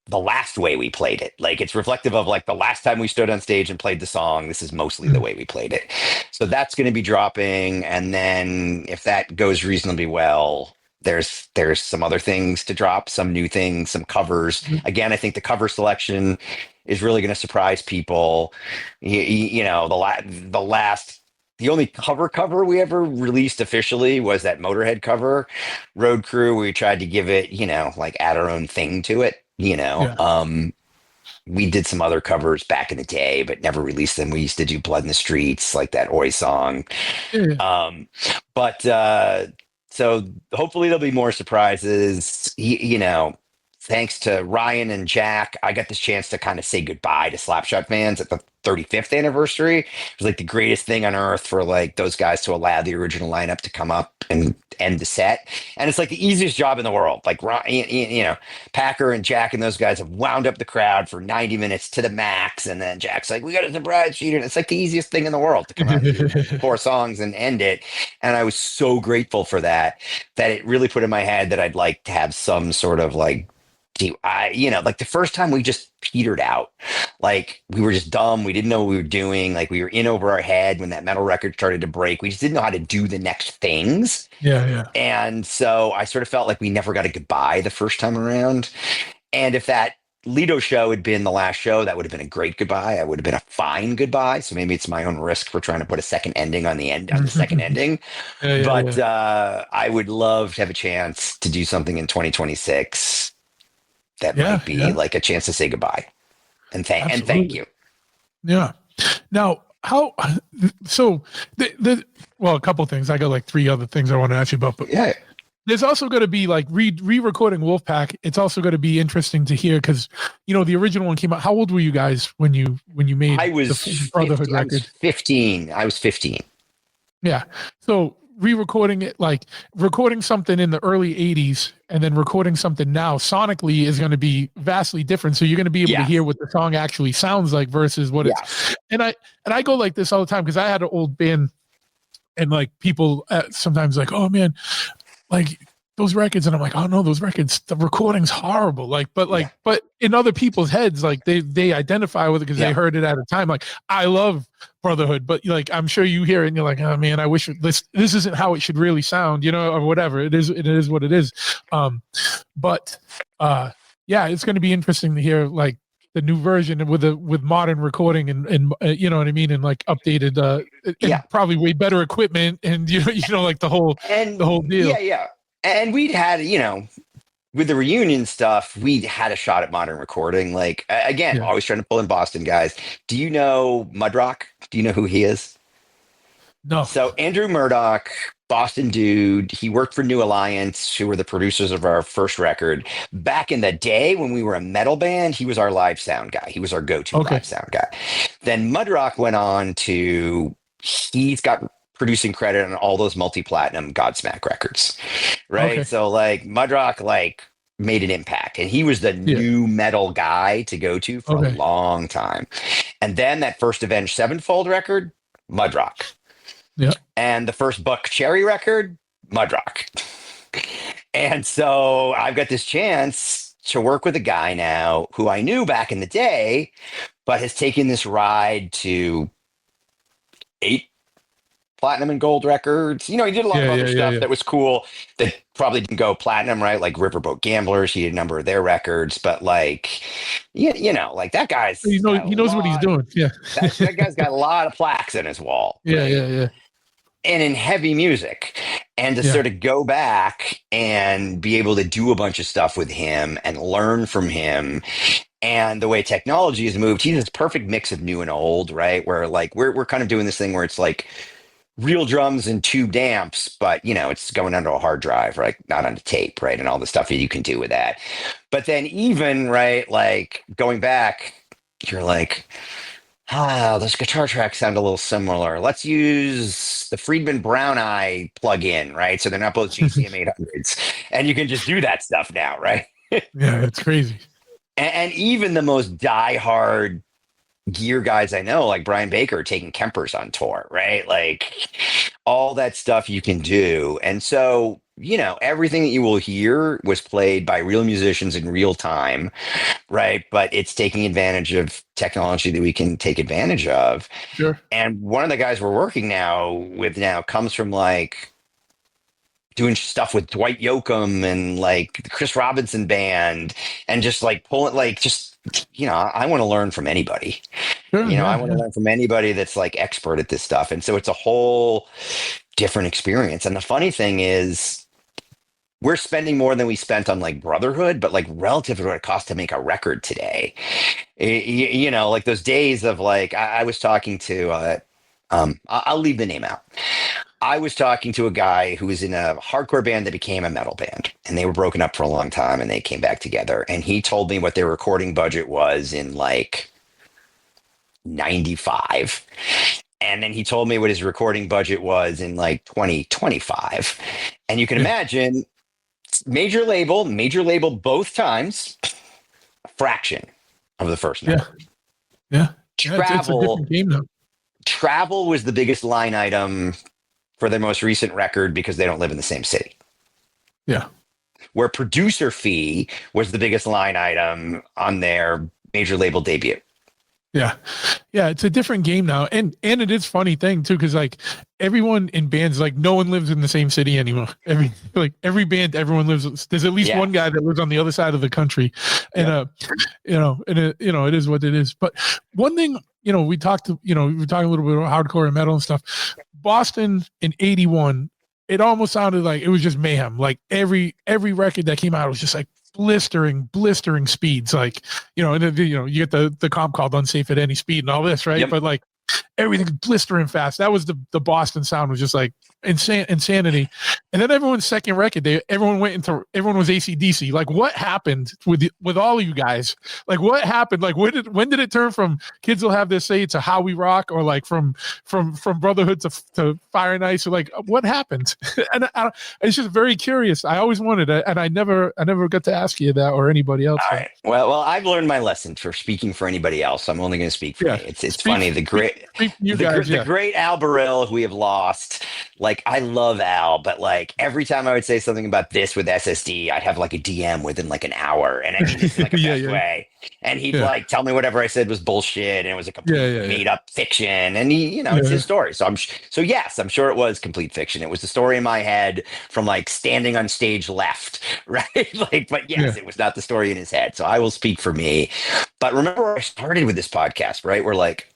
the last way we played it. Like it's reflective of like the last time we stood on stage and played the song. This is mostly the way we played it. So that's going to be dropping. And then if that goes reasonably well, There's some other things to drop, some new things, some covers. Again, I think the cover selection is really going to surprise people. You know, the only cover we ever released officially was that Motorhead cover, Road Crew. We tried to give it, you know, like add our own thing to it. You know, Yeah. we did some other covers back in the day, but never released them. We used to do Blood in the Streets, like that Oi song. Yeah. But so hopefully there'll be more surprises. You know, thanks to Ryan and Jack, I got this chance to kind of say goodbye to Slapshot fans at the 35th anniversary. It was like the greatest thing on earth for like those guys to allow the original lineup to come up and end the set. And it's like the easiest job in the world. Like, you know, Packer and Jack and those guys have wound up the crowd for 90 minutes to the max. And then Jack's like, we got a surprise sheet. And it's like the easiest thing in the world to come out and do 4 songs and end it. And I was so grateful for that it really put in my head that I'd like to have some sort of like, you know, like the first time we just petered out, like we were just dumb. We didn't know what we were doing. Like we were in over our head when that metal record started to break. We just didn't know how to do the next things. Yeah. And so I sort of felt like we never got a goodbye the first time around. And if that Lido show had been the last show, that would have been a great goodbye. I would have been a fine goodbye. So maybe it's my own risk for trying to put a second ending on the second ending. But I would love to have a chance to do something in 2026 that might be like a chance to say goodbye and thank you. Yeah. Now, how, so well, a couple of things. I got like 3 other things I want to ask you about, but yeah, there's also going to be like re-recording Wolfpack. It's also going to be interesting to hear because, you know, the original one came out. How old were you guys when you made the Brotherhood record? I was 15. Yeah. So re-recording it, like recording something in the early 80s and then recording something now sonically is going to be vastly different. So you're going to be able to hear what the song actually sounds like versus what it's. And I go like this all the time because I had an old band and like people sometimes like, oh man, like those records, and I'm like, oh no, those records, the recording's horrible. Like, but in other people's heads, like they identify with it because they heard it at a time. Like, I love Brotherhood, but like I'm sure you hear it and you're like, oh man, I wish this isn't how it should really sound, you know, or whatever. It is what it is. But it's going to be interesting to hear like the new version with modern recording and you know what I mean, and like updated and probably way better equipment and you know like the whole deal. Yeah. And we'd had, you know, with the reunion stuff, we'd had a shot at modern recording. Like, again, always trying to pull in Boston guys. Do you know Mudrock? Do you know who he is? No. So Andrew Murdoch, Boston dude, he worked for New Alliance, who were the producers of our first record. Back in the day when we were a metal band, he was our live sound guy. He was our go-to live sound guy. Then Mudrock went on to, he's got producing credit on all those multi-platinum Godsmack records, right? So like Mudrock like made an impact and he was the new metal guy to go to for a long time. And then that first Avenged Sevenfold record, Mudrock. Yeah. And the first Buck Cherry record, Mudrock. And so I've got this chance to work with a guy now who I knew back in the day, but has taken this ride to 8 platinum and gold records. You know, he did a lot of other stuff that was cool that probably didn't go platinum, right? Like Riverboat Gamblers, he did a number of their records, but like, you know, like that guy's he knows what he's doing. Yeah. that guy's got a lot of plaques in his wall. Yeah. And in heavy music, and to sort of go back and be able to do a bunch of stuff with him and learn from him. And the way technology has moved, he's this perfect mix of new and old, right? Where like we're kind of doing this thing where it's like real drums and tube amps, but you know, it's going onto a hard drive, right? Not onto tape, right? And all the stuff that you can do with that. But then even, right, like going back, you're like, those guitar tracks sound a little similar. Let's use the Friedman Brown Eye plugin, right? So they're not both GCM 800s. And you can just do that stuff now, right? Yeah, it's crazy. And even the most diehard gear guys I know, like Brian Baker, taking Kempers on tour, right? Like all that stuff you can do. And so, you know, everything that you will hear was played by real musicians in real time, right? But it's taking advantage of technology that we can take advantage of. Sure. And one of the guys we're working with now comes from like doing stuff with Dwight Yoakam and like the Chris Robinson band and just like pulling like just I want to learn from anybody. Sure, I want to learn from anybody that's like expert at this stuff. And so it's a whole different experience. And the funny thing is we're spending more than we spent on like Brotherhood, but like relative to what it costs to make a record today. Like those days of like I was talking to I'll leave the name out. I was talking to a guy who was in a hardcore band that became a metal band, and they were broken up for a long time and they came back together. And he told me what their recording budget was in like 95. And then he told me what his recording budget was in like 2025. And you can imagine major label both times, a fraction of the first number. Yeah. It's a different game now. Travel was the biggest line item for their most recent record because they don't live in the same city. Yeah. Where producer fee was the biggest line item on their major label debut. Yeah. Yeah. It's a different game now. And it is funny thing too, because like everyone in bands, like no one lives in the same city anymore. Every band, everyone lives, there's at least one guy that lives on the other side of the country. And it is what it is. But one thing, we talked a little bit about hardcore and metal and stuff. Boston in 81, it almost sounded like it was just mayhem. Like every record that came out was just like blistering speeds. Like, and you get the comp called unsafe at any speed and all this, right? Yep. But like everything's blistering fast. That was the Boston sound, was just like insanity. And then everyone's second record, everyone was AC/DC. Like what happened with all of you guys? Like what happened? Like when did it turn from Kids Will Have Their Say to How We Rock, or like from Brotherhood to Fire and Ice? Or like what happened? And it's just very curious. I always wanted it, and I never got to ask you that or anybody else. All right. Well, I've learned my lesson. For speaking for anybody else, I'm only going to speak for me. It's funny. The great Al Burrell, who we have lost. Like, I love Al, but like every time I would say something about this with SSD, I'd have like a DM within like an hour, and I mean this in like a best way. And he'd like tell me whatever I said was bullshit, and it was a complete made up fiction. And he, it's his story. So yes, I'm sure it was complete fiction. It was the story in my head from like standing on stage left, right? But yes, it was not the story in his head. So I will speak for me. But remember where I started with this podcast, right? Where like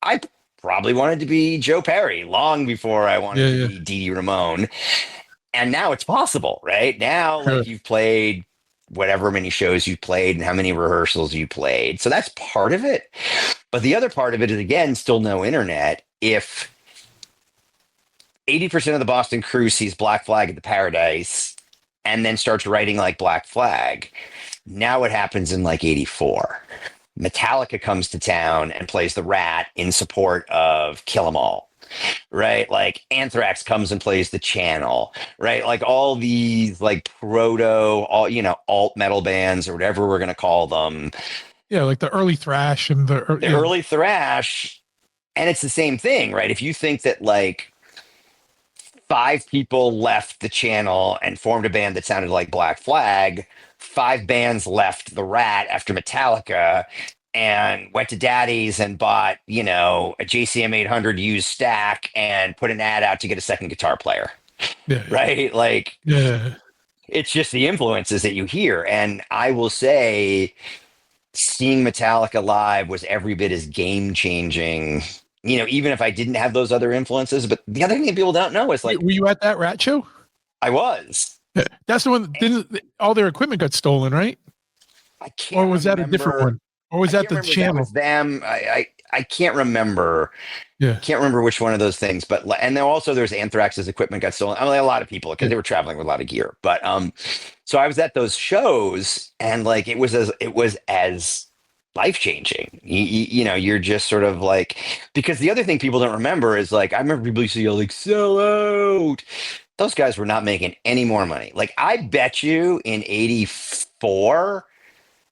I probably wanted to be Joe Perry long before I wanted to be Dee Dee Ramone. And now it's possible, right? Now, like you've played whatever many shows you've played and how many rehearsals you played. So that's part of it. But the other part of it is, again, still no internet. If 80% of the Boston crew sees Black Flag at the Paradise and then starts writing like Black Flag, now what happens in like 84? Metallica comes to town and plays the Rat in support of Kill 'Em All, right? Like Anthrax comes and plays the Channel, right? Like all these like alt metal bands or whatever we're going to call them. Yeah, like the early thrash and the early thrash. And it's the same thing, right? If you think that like 5 people left the Channel and formed a band that sounded like Black Flag, 5 bands left the Rat after Metallica and went to Daddy's and bought, a JCM 800 used stack and put an ad out to get a second guitar player. Right? Like, it's just the influences that you hear. And I will say, seeing Metallica live was every bit as game changing, even if I didn't have those other influences. But the other thing that people don't know is like, were you at that Rat show? I was. That's the one. Didn't all their equipment got stolen, right? I can't. Or was that a different one? Or was that the Channel? That was them. I can't remember. Yeah, can't remember which one of those things. But and then also there's Anthrax's equipment got stolen. I mean, a lot of people because they were traveling with a lot of gear. But so I was at those shows, and like it was as life changing. You're just sort of like, because the other thing people don't remember is like, I remember people used to yell like "sell out." Those guys were not making any more money. Like, I bet you in 84,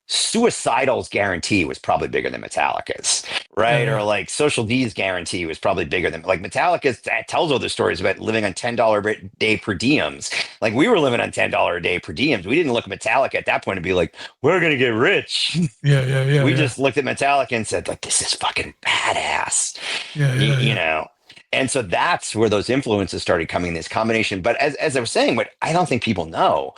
Suicidal's guarantee was probably bigger than Metallica's, right? Or like Social D's guarantee was probably bigger than, like, Metallica tells all the stories about living on $10 a day per diems. Like, we were living on $10 a day per diems. We didn't look at Metallica at that point and be like, we're going to get rich. We just looked at Metallica and said, like, this is fucking badass. And so that's where those influences started coming, this combination. But as I was saying, what I don't think people know,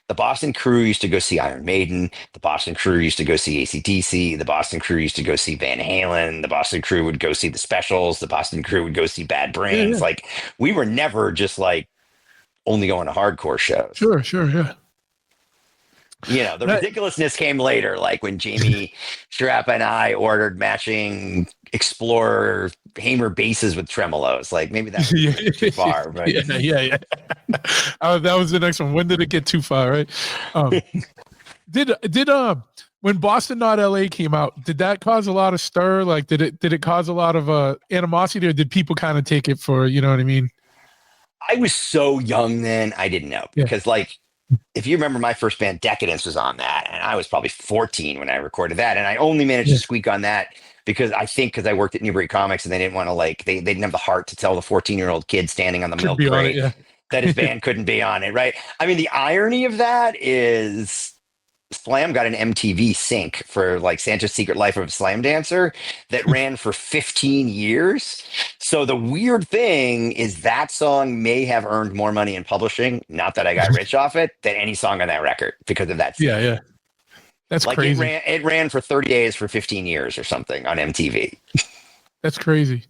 the Boston crew used to go see Iron Maiden. The Boston crew used to go see AC/DC. The Boston crew used to go see Van Halen. The Boston crew would go see the Specials. The Boston crew would go see Bad Yeah, Brains. yeah. Like, we were never just like only going to hardcore shows. Sure, yeah. You know, the ridiculousness came later, like when Jamie Sharappa and I ordered matching Explorer Hamer basses with tremolos. Like, maybe that was too far, but Yeah. That was the next one. When did it get too far, right? Did when Boston Not LA came out, did that cause a lot of stir? Like, did it cause a lot of animosity, or did people kind of take it for, you know what I mean? I was so young then, I didn't know. Yeah. Because, like, if you remember, my first band, Decadence, was on that, and I was probably 14 when I recorded that, and I only managed to squeak on that because I worked at Newbury Comics, and they didn't want to, like, they didn't have the heart to tell the 14-year-old kid standing on the milk crate that his band couldn't be on it, right? I mean, the irony of that is Slam got an MTV sync for, like, Santa's Secret Life of a Slam Dancer that ran for 15 years. So the weird thing is that song may have earned more money in publishing, not that I got rich off it, than any song on that record because of that sync. Yeah. That's like, crazy. It ran for 30 days for 15 years or something on MTV. That's crazy.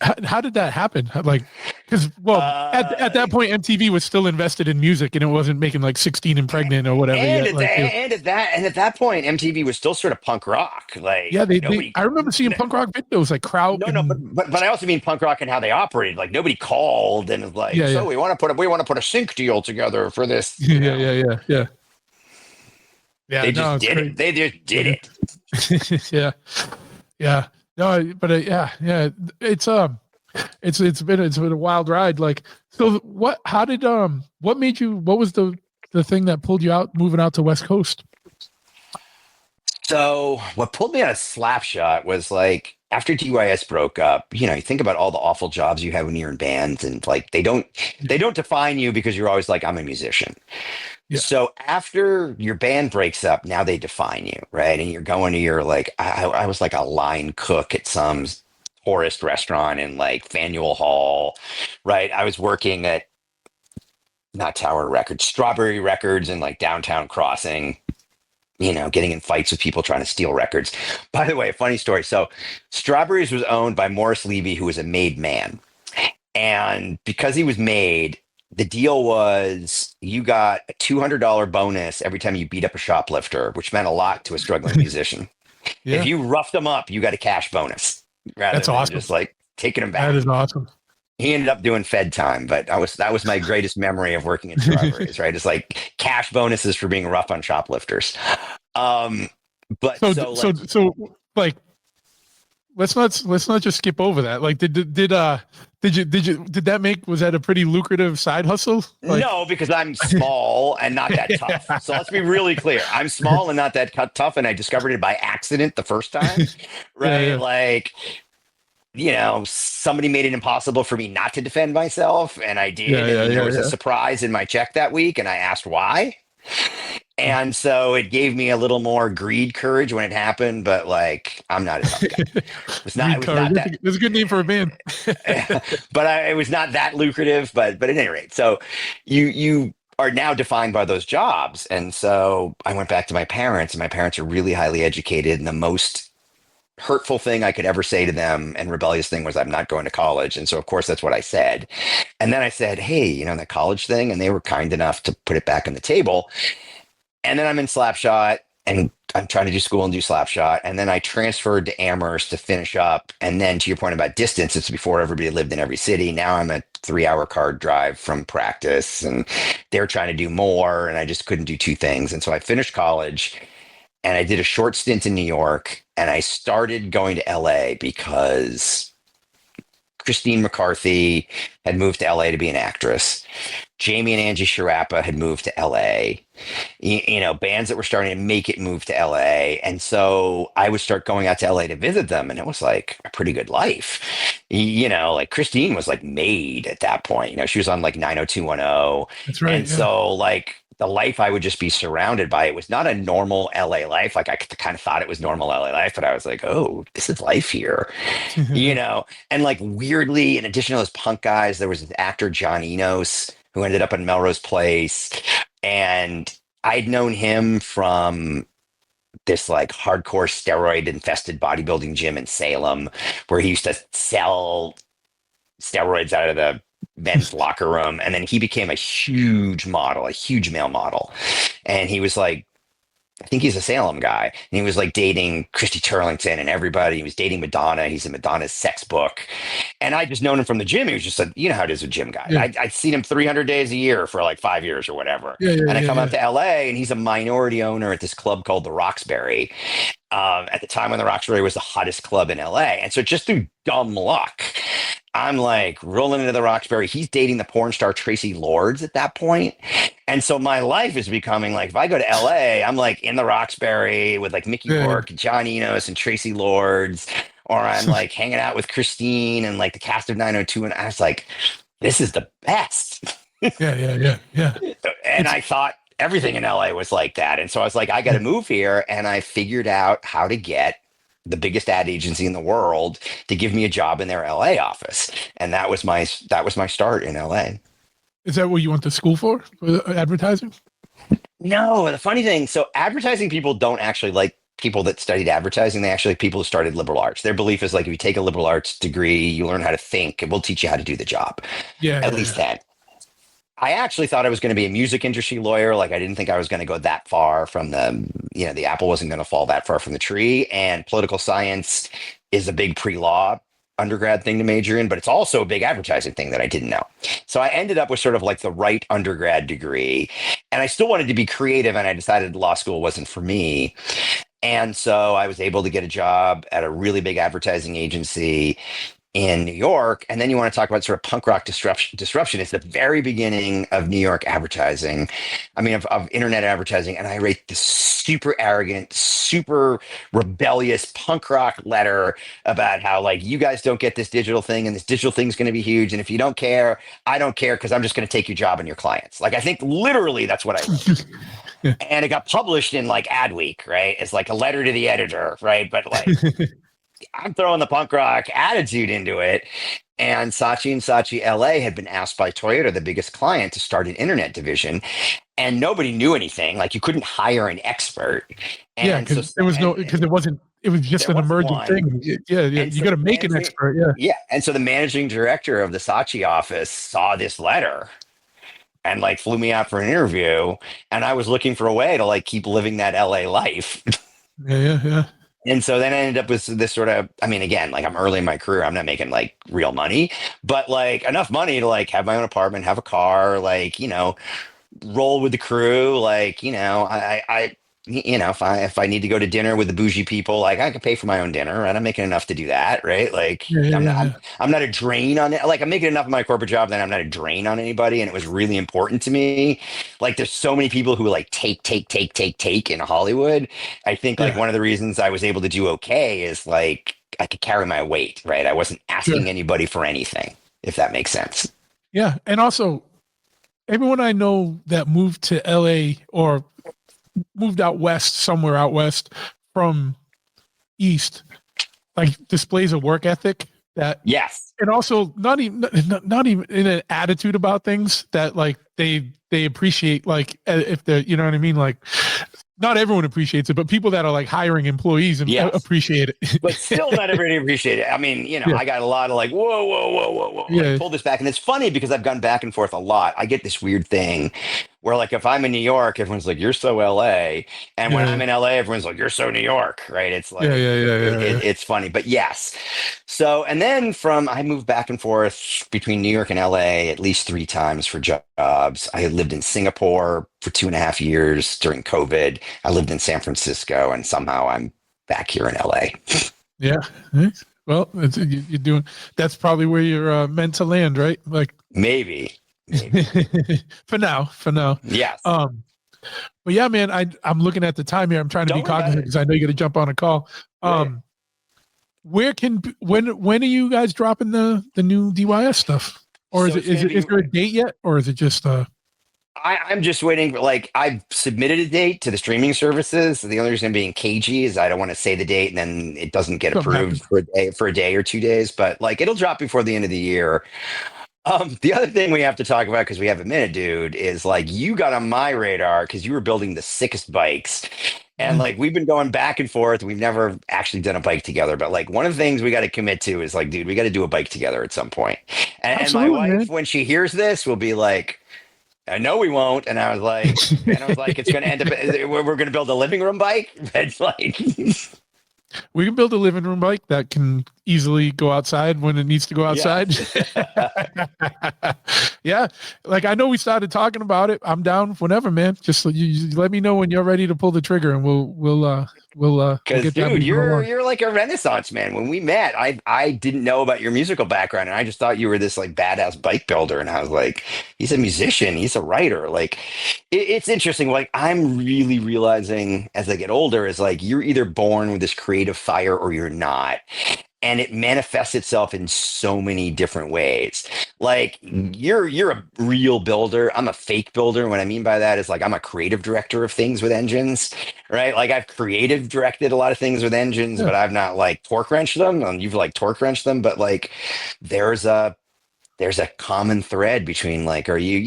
How did that happen? Like, because at that point MTV was still invested in music, and it wasn't making like 16 and Pregnant or whatever. At that point, MTV was still sort of punk rock. Like, yeah, I remember seeing punk rock videos, like Crowd. But I also mean punk rock and how they operated. Like, nobody called and was like, we want to put a sync deal together for this. Yeah. They just did it. They just did it. Yeah. No, but it's been a wild ride. Like, so what was the thing that pulled you out, moving out to West Coast? So what pulled me out of Slapshot was, like, after DYS broke up, you know, you think about all the awful jobs you have when you're in bands, and, like, they don't define you because you're always like, I'm a musician. Yeah. So after your band breaks up, now they define you, right? And you're going to your, like, I was like a line cook at some tourist restaurant in, like, Faneuil Hall, right? I was working at, not Tower Records, Strawberry Records in, like, downtown Crossing, you know, getting in fights with people trying to steal records. By the way, a funny story. So Strawberries was owned by Morris Levy, who was a made man. And because he was made, the deal was you got a $200 bonus every time you beat up a shoplifter, which meant a lot to a struggling musician. Yeah. If you roughed them up, you got a cash bonus. That's awesome. Just, like, taking them back. That is awesome. He ended up doing Fed time, but that was my greatest memory of working at Strawberries, right? It's like cash bonuses for being rough on shoplifters. But let's not just skip over that. Like, did that was that a pretty lucrative side hustle? Like, no, because I'm small and not that tough. So let's be really clear. I'm small and not that tough, and I discovered it by accident the first time, right? Yeah. Like, you know, somebody made it impossible for me not to defend myself, and I did. There was a surprise in my check that week, and I asked why. And so it gave me a little more greed courage when it happened, but, like, I'm not a tough guy. It's not that. That's a good name for a band. But it was not that lucrative, but at any rate. So you are now defined by those jobs. And so I went back to my parents, and my parents are really highly educated, and the most hurtful thing I could ever say to them and rebellious thing was, I'm not going to college. And so, of course, that's what I said. And then I said, hey, you know, that college thing, and they were kind enough to put it back on the table. And then I'm in Slapshot, and I'm trying to do school and do Slapshot. And then I transferred to Amherst to finish up. And then, to your point about distance, it's before everybody lived in every city. Now I'm a 3-hour car drive from practice, and they're trying to do more, and I just couldn't do two things. And so I finished college, and I did a short stint in New York, and I started going to LA because Christine McCarthy had moved to LA to be an actress. Jamie and Angie Sharappa had moved to LA. You know, bands that were starting to make it move to LA. And so I would start going out to LA to visit them, and it was like a pretty good life. You know, like, Christine was, like, made at that point. You know, she was on, like, 90210. That's right. And so, like, the life I would just be surrounded by. It was not a normal LA life. Like I kind of thought it was normal LA life, but I was like, oh, this is life here, you know? And like weirdly, in addition to those punk guys, there was this actor, Jon Enos, who ended up in Melrose Place. And I'd known him from this like hardcore steroid infested bodybuilding gym in Salem, where he used to sell steroids out of the men's locker room. And then he became a huge model, a huge male model. And he was like, I think he's a Salem guy. And he was like dating Christy Turlington and everybody. He was dating Madonna. He's in Madonna's sex book. And I just known him from the gym. He was just a, you know how it is with gym guy. Yeah. I'd seen him 300 days a year for like 5 years or whatever. And I come out to LA and he's a minority owner at this club called the Roxbury. At the time when the Roxbury was the hottest club in LA. And so just through dumb luck, I'm like rolling into the Roxbury. He's dating the porn star Tracy Lords at that point. And so my life is becoming like, if I go to LA, I'm like in the Roxbury with like Mickey Rourke, Jon Enos, and Tracy Lords, or I'm like hanging out with Christine and like the cast of 902. And I was like, this is the best. Yeah. And I thought everything in LA was like that. And so I was like, I got to move here. And I figured out how to get the biggest ad agency in the world to give me a job in their LA office. And that was my start in LA. Is that what you went to school for advertising? No, the funny thing, so advertising people don't actually like people that studied advertising. They actually like people who started liberal arts. Their belief is like, if you take a liberal arts degree, you learn how to think, and we'll teach you how to do the job. At least then. I actually thought I was going to be a music industry lawyer. Like I didn't think I was going to go that far from the apple wasn't going to fall that far from the tree. And political science is a big pre-law undergrad thing to major in, but it's also a big advertising thing that I didn't know. So I ended up with sort of like the right undergrad degree, and I still wanted to be creative, and I decided law school wasn't for me. And so I was able to get a job at a really big advertising agency in New York. And then you want to talk about sort of punk rock disruption. It's the very beginning of New York advertising. I mean, of internet advertising. And I write this super arrogant, super rebellious punk rock letter about how like, you guys don't get this digital thing and this digital thing's going to be huge. And if you don't care, I don't care, because I'm just going to take your job and your clients. Like, I think literally that's what I wrote. And it got published in like Adweek, right? It's like a letter to the editor, right? But like, I'm throwing the punk rock attitude into it. And Saatchi LA had been asked by Toyota, the biggest client, to start an internet division. And nobody knew anything. Like you couldn't hire an expert. And because it was just an emerging thing. You got to make an expert. Yeah. And so the managing director of the Saatchi office saw this letter and like flew me out for an interview. And I was looking for a way to like keep living that LA life. Yeah. And so then I ended up with this sort of, I mean, again, like I'm early in my career, I'm not making like real money, but like enough money to like have my own apartment, have a car, like, you know, roll with the crew. Like, you know, if I need to go to dinner with the bougie people, like I can pay for my own dinner, and I'm making enough to do that. Right. Like I'm not a drain on it. Like I'm making enough of my corporate job that I'm not a drain on anybody. And it was really important to me. Like there's so many people who like take in Hollywood. I think like one of the reasons I was able to do okay is like I could carry my weight. Right. I wasn't asking anybody for anything, if that makes sense. Yeah. And also everyone I know that moved to LA or moved out west, somewhere out west from east, like displays a work ethic that and also not even in an attitude about things that like they appreciate, like if they're, you know what I mean, like not everyone appreciates it, but people that are like hiring employees and appreciate it. But still not everybody appreciate it. I mean, you know, I got a lot of like, whoa. Like, pull this back. And it's funny because I've gone back and forth a lot. I get this weird thing where like if I'm in New York, everyone's like, you're so LA. And when I'm in LA, everyone's like, you're so New York, right? It's like, it's funny, but yes. So, and then I moved back and forth between New York and LA at least 3 times for jobs. I lived in Singapore for 2.5 years during COVID. I lived in San Francisco, and somehow I'm back here in LA. Yeah. Well, you're doing, that's probably where you're meant to land, right? Like maybe. for now. Yes. But yeah, man, I'm looking at the time here. I'm trying to be cognizant because I know you got to jump on a call. When are you guys dropping the new DYS stuff? Or is there a date yet? Or is it just I'm just waiting. Like, I've submitted a date to the streaming services. The only reason I'm being cagey is I don't want to say the date and then it doesn't get Something approved happened. for a day or 2 days. But like, it'll drop before the end of the year. The other thing we have to talk about because we have a minute, dude, is like you got on my radar because you were building the sickest bikes. And Mm, like we've been going back and forth. We've never actually done a bike together, but like one of the things we got to commit to is like, dude, we got to do a bike together at some point. And my absolutely, wife, man. when she hears this, will be like, I know we won't. And I was like, it's going to end up, we're going to build a living room bike. It's like, We can build a living room bike that can easily go outside when it needs to go outside. yes. Yeah, like I know we started talking about it. I'm down whenever, man. Just you let me know when you're ready to pull the trigger, and we'll Because, get that dude, moving along. you're like a Renaissance man. When we met, I didn't know about your musical background, and I just thought you were this like badass bike builder. And I was like, he's a musician, he's a writer. Like, it's interesting. Like, I'm really realizing as I get older, is like you're either born with this creative fire or you're not. And it manifests itself in so many different ways. Like you're a real builder. I'm a fake builder. What I mean by that is like I'm a creative director of things with engines, right? Like I've creative directed a lot of things with engines, Yeah, but I've not like torque wrenched them. And you've like torque wrenched them, but like there's a there's a common thread between like, are you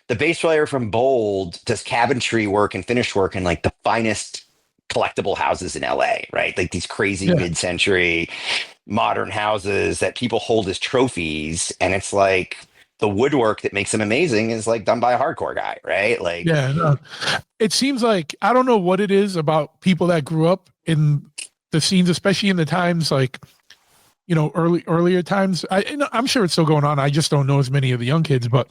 the bass player from Bold does cabinetry work and finish work in like the finest collectible houses in LA, right? Like these crazy yeah, mid-century modern houses that people hold as trophies. And it's like the woodwork that makes them amazing is like done by a hardcore guy, right? Like, yeah. No. It seems like I don't know what it is about people that grew up in the scenes, especially in the times like earlier times. I'm sure it's still going on. I just don't know as many of the young kids, but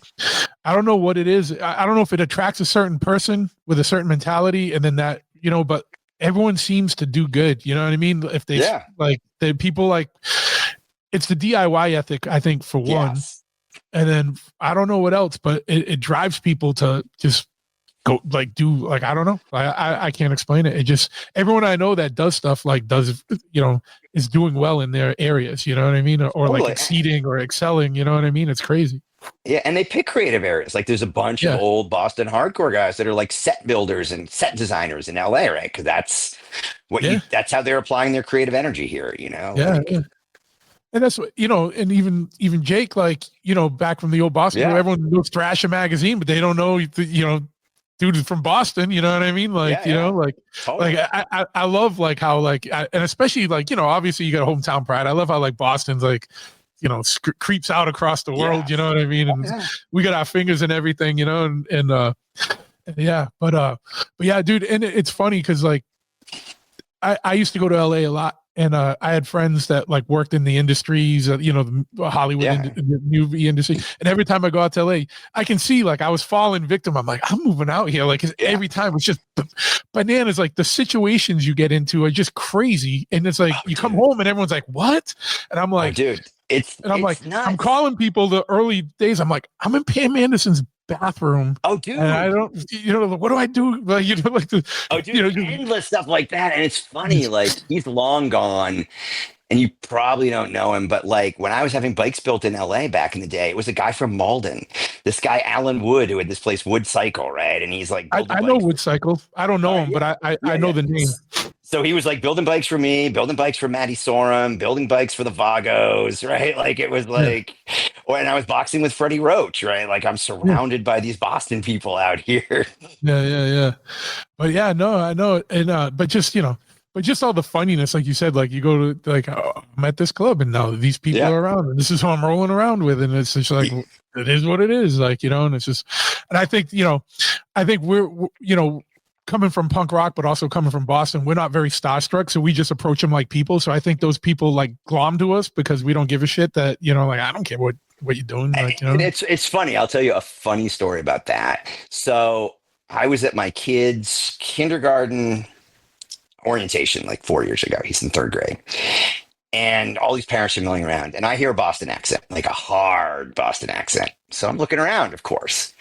I don't know what it is. I don't know if it attracts a certain person with a certain mentality, and then that but everyone seems to do good. You know what I mean? If they yeah, like the people like it's the DIY ethic, I think, for one, yes. and then I don't know what else, but it drives people to just go like do like I don't know. I can't explain it. It just everyone I know that does stuff like does is doing well in their areas. You know what I mean? Or like Totally. exceeding or excelling. You know what I mean? It's crazy. Yeah, and they pick creative areas. Like there's a bunch of Yeah, old Boston hardcore guys that are like set builders and set designers in LA, right? Because yeah, that's how they're applying their creative energy here, yeah, like yeah. And that's what and even Jake, like back from the old Boston crew, yeah, everyone knows Thrasher magazine, but they don't know dude is from Boston. You know what I mean? Like yeah, yeah, like totally. I love like how and especially like obviously you got hometown pride. I love how like Boston's like creeps out across the world. You Yes. know what I mean? Oh, And yeah. we got our fingers and everything. And yeah, but yeah, dude, and it's funny because like I used to go to LA a lot, and I had friends that like worked in the industries, the Hollywood Yeah. the movie industry. And every time I go out to LA, I can see like I was falling victim. I'm like, I'm moving out here. Like 'cause Yeah. every time it's just bananas. Like the situations you get into are just crazy. And it's like Oh, you come dude. home and everyone's like, what? And I'm Oh, like, dude. I'm like, It's I'm nuts. calling people the early days. I'm like, I'm in Pam Anderson's bathroom. Oh, And I dude. don't, what do I do? Like, like the, Oh, dude. Endless stuff like that. And it's funny, like he's long gone. And you probably don't know him, but like when I was having bikes built in LA back in the day, it was a guy from Malden, this guy Alan Wood, who had this place Wood Cycle, right? And he's like building I know bikes. Wood Cycle. I don't know him, Yeah, but I yeah, know yeah. the name. So he was like building bikes for me, building bikes for Matty Sorum, building bikes for the Vagos, right? Like it was Yeah, like, and I was boxing with Freddie Roach, right? Like I'm yeah, surrounded by these Boston people out here. yeah. But yeah, no, I know. And but just but just all the funniness, like you said, like you go to like I'm at this club and now these people Yeah. are around and this is who I'm rolling around with, and it's just like it is what it is, like and it's just, and I think I think we're coming from punk rock, but also coming from Boston, we're not very starstruck, so we just approach them like people. So I think those people like glom to us because we don't give a shit that like I don't care what you're doing, like And it's funny. I'll tell you a funny story about that. So I was at my kid's kindergarten orientation like 4 years ago. He's in third grade. And all these parents are milling around. And I hear a Boston accent, like a hard Boston accent. So I'm looking around, of course.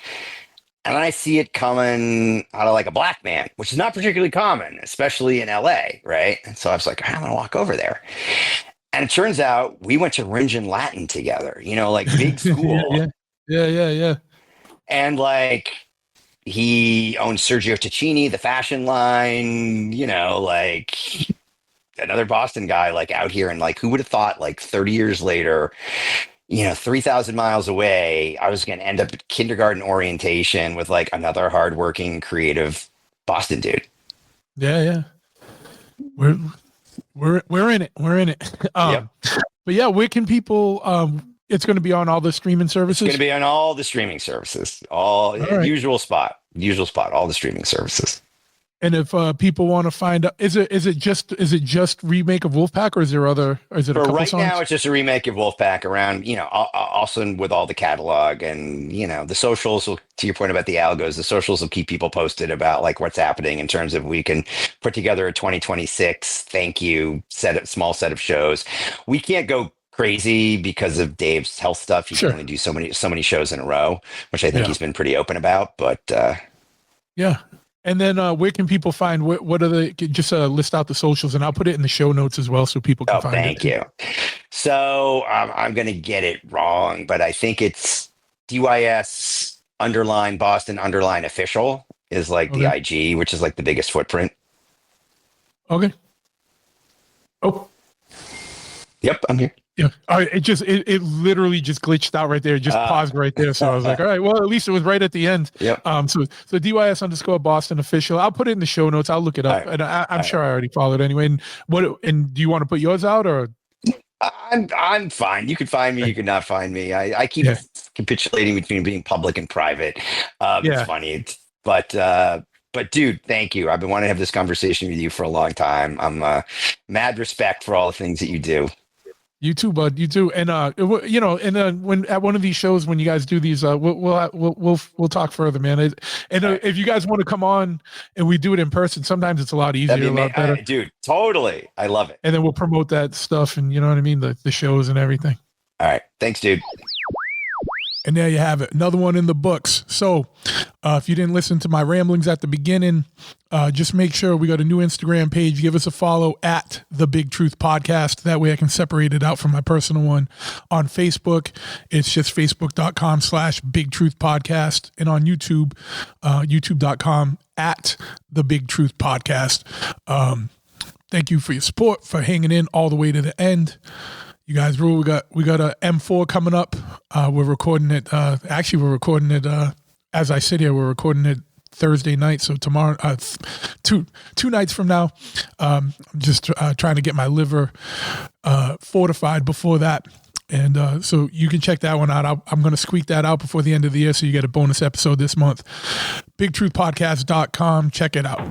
And I see it coming out of like a black man, which is not particularly common, especially in LA, right? And so I was like, I'm going to walk over there. And it turns out we went to Ringen Latin together, like big yeah, school. yeah. Yeah. And like He owns Sergio Tacchini, the fashion line, like another Boston guy, like out here. And like, who would have thought like 30 years later, 3,000 miles away, I was going to end up at kindergarten orientation with like another hardworking, creative Boston dude. Yeah. We're in it. We're in it. Yep. But yeah, where can people, it's going to be on all the streaming services? It's going to be on all the streaming services, all right. usual spot, all the streaming services. And if people want to find out, is it just remake of Wolfpack, or is there other? Or is it for a couple right songs? now? It's just a remake of Wolfpack around, also with all the catalog and the socials. Will, to your point about the algos, the socials will keep people posted about like what's happening in terms of we can put together a 2026 thank you small set of shows. We can't go crazy because of Dave's health stuff. He can only do so many shows in a row, which I think he's been pretty open about. But yeah. And then where can people find, what are the, just list out the socials, and I'll put it in the show notes as well so people can find it. Thank you. So I'm going to get it wrong, but I think it's DYS _ Boston _ official is like the IG, which is like the biggest footprint. Okay. Oh. Yep, I'm here. Yeah. All right. It literally just glitched out right there. It just paused right there. So I was like, all right, well, at least it was right at the end. Yep. So DYS _ Boston official. I'll put it in the show notes. I'll look it up. Right. And I'm sure I already followed anyway. And do you want to put yours out, or? I'm fine. You can find me. You can not find me. I keep capitulating between being public and private. It's funny. But dude, thank you. I've been wanting to have this conversation with you for a long time. I'm mad respect for all the things that you do. You too, bud. You too. And when at one of these shows, when you guys do these, we'll talk further, man. If you guys want to come on and we do it in person, sometimes it's a lot easier, a lot better. Dude, totally. I love it. And then we'll promote that stuff, and you know what I mean, the shows and everything. All right, thanks, dude. And there you have it. Another one in the books. So if you didn't listen to my ramblings at the beginning, just make sure we got a new Instagram page. Give us a follow at The Big Truth Podcast. That way I can separate it out from my personal one. On Facebook, it's just facebook.com/Big Truth Podcast. And on YouTube, youtube.com at The Big Truth Podcast. Thank you for your support, for hanging in all the way to the end. You guys rule. We got a M4 coming up. We're recording it. Actually, we're recording it as I sit here. We're recording it Thursday night. So tomorrow, two nights from now. I'm just trying to get my liver fortified before that. And so you can check that one out. I'm going to squeak that out before the end of the year, so you get a bonus episode this month. BigTruthPodcast.com. Check it out.